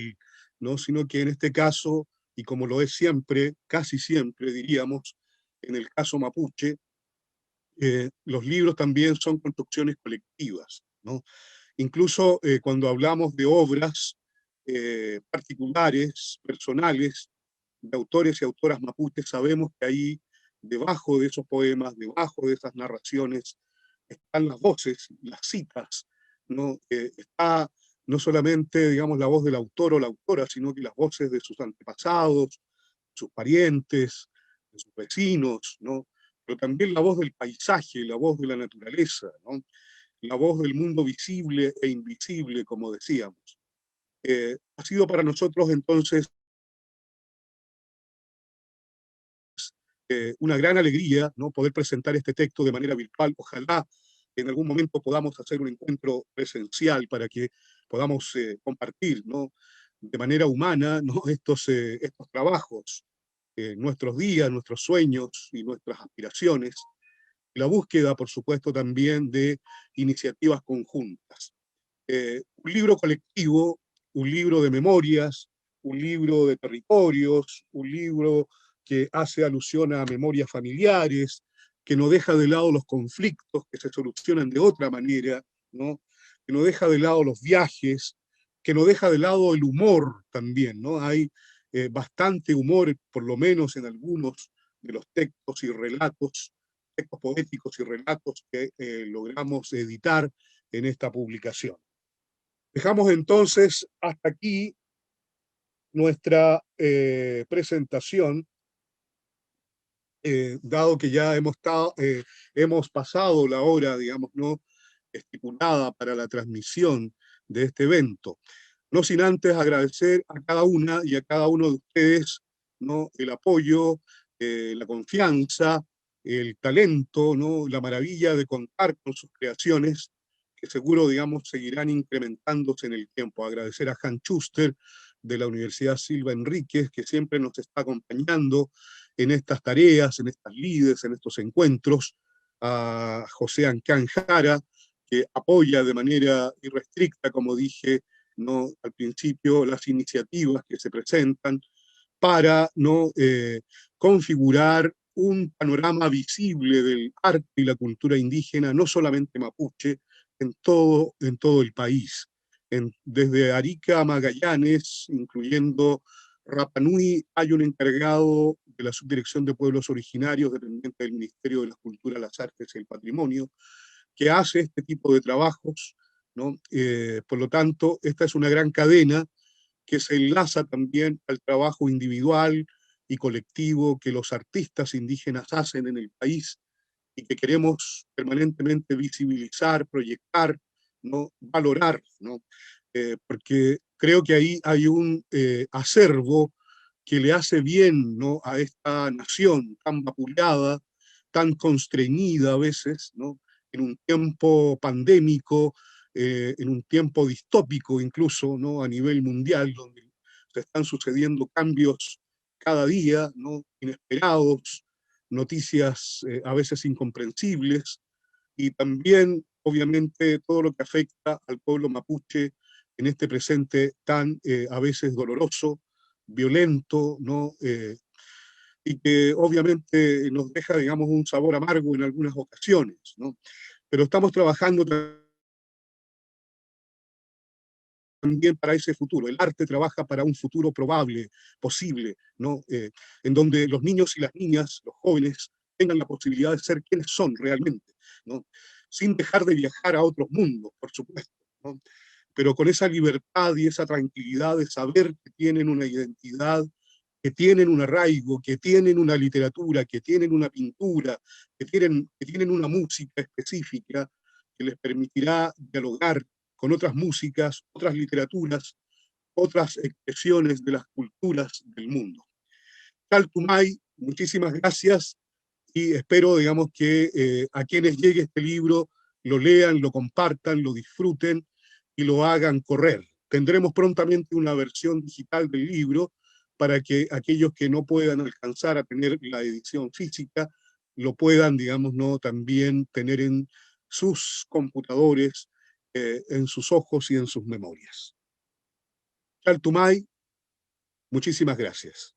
¿no? Sino que en este caso, y como lo es siempre, casi siempre diríamos, en el caso mapuche, los libros también son construcciones colectivas, ¿no? Incluso cuando hablamos de obras particulares, personales, de autores y autoras mapuches, sabemos que ahí, debajo de esos poemas, debajo de esas narraciones, están las voces, las citas, ¿no? Está no solamente, digamos, la voz del autor o la autora, sino que las voces de sus antepasados, sus parientes, de sus vecinos, ¿no? Pero también la voz del paisaje, la voz de la naturaleza, ¿no? La voz del mundo visible e invisible, como decíamos. Ha sido para nosotros entonces una gran alegría, ¿no? Poder presentar este texto de manera virtual. Ojalá en algún momento podamos hacer un encuentro presencial para que podamos compartir, ¿no? De manera humana, ¿no? estos trabajos, nuestros días, nuestros sueños y nuestras aspiraciones. La búsqueda, por supuesto, también de iniciativas conjuntas. Un libro colectivo, un libro de memorias, un libro de territorios, un libro que hace alusión a memorias familiares, que no deja de lado los conflictos que se solucionan de otra manera, ¿no? Que no deja de lado los viajes, que no deja de lado el humor también, ¿no? Hay bastante humor, por lo menos en algunos de los textos y relatos, textos poéticos y relatos que logramos editar en esta publicación. Dejamos entonces hasta aquí nuestra presentación, dado que ya hemos pasado la hora, digamos, ¿no? Estipulada para la transmisión de este evento. No sin antes agradecer a cada una y a cada uno de ustedes, ¿no? El apoyo, la confianza, el talento, ¿no? La maravilla de contar con sus creaciones, que seguro, digamos, seguirán incrementándose en el tiempo. Agradecer a Hans Schuster, de la Universidad Silva Enríquez, que siempre nos está acompañando en estas tareas, en estas lides, en estos encuentros, a José Ancán Jara, que apoya de manera irrestricta, como dije, ¿no?, al principio, las iniciativas que se presentan para, ¿no?, configurar un panorama visible del arte y la cultura indígena, no solamente mapuche, en todo el país. Desde Arica a Magallanes, incluyendo Rapa Nui, hay un encargado de la Subdirección de Pueblos Originarios, dependiente del Ministerio de la Cultura, las Artes y el Patrimonio, que hace este tipo de trabajos, ¿no? Por lo tanto, esta es una gran cadena que se enlaza también al trabajo individual y colectivo que los artistas indígenas hacen en el país y que queremos permanentemente visibilizar, proyectar, ¿no?, valorar, ¿no? Porque creo que ahí hay un acervo que le hace bien, ¿no?, a esta nación tan vapuleada, tan constreñida a veces, ¿no?, en un tiempo pandémico, en un tiempo distópico incluso, ¿no?, a nivel mundial, donde se están sucediendo cambios cada día, ¿no?, inesperados, noticias a veces incomprensibles, y también, obviamente, todo lo que afecta al pueblo mapuche en este presente tan a veces doloroso, violento, ¿no? Y que obviamente nos deja, digamos, un sabor amargo en algunas ocasiones, ¿no? Pero estamos trabajando también para ese futuro. El arte trabaja para un futuro probable, posible, ¿no? En donde los niños y las niñas, los jóvenes, tengan la posibilidad de ser quienes son realmente, ¿no? Sin dejar de viajar a otros mundos, por supuesto, ¿no? Pero con esa libertad y esa tranquilidad de saber que tienen una identidad, que tienen un arraigo, que tienen una literatura, que tienen una pintura, que tienen una música específica que les permitirá dialogar con otras músicas, otras literaturas, otras expresiones de las culturas del mundo. Taltumay, muchísimas gracias y espero, digamos, que a quienes llegue este libro lo lean, lo compartan, lo disfruten y lo hagan correr. Tendremos prontamente una versión digital del libro para que aquellos que no puedan alcanzar a tener la edición física lo puedan, digamos, ¿no?, también tener en sus computadores, en sus ojos y en sus memorias. Taltumay, muchísimas gracias.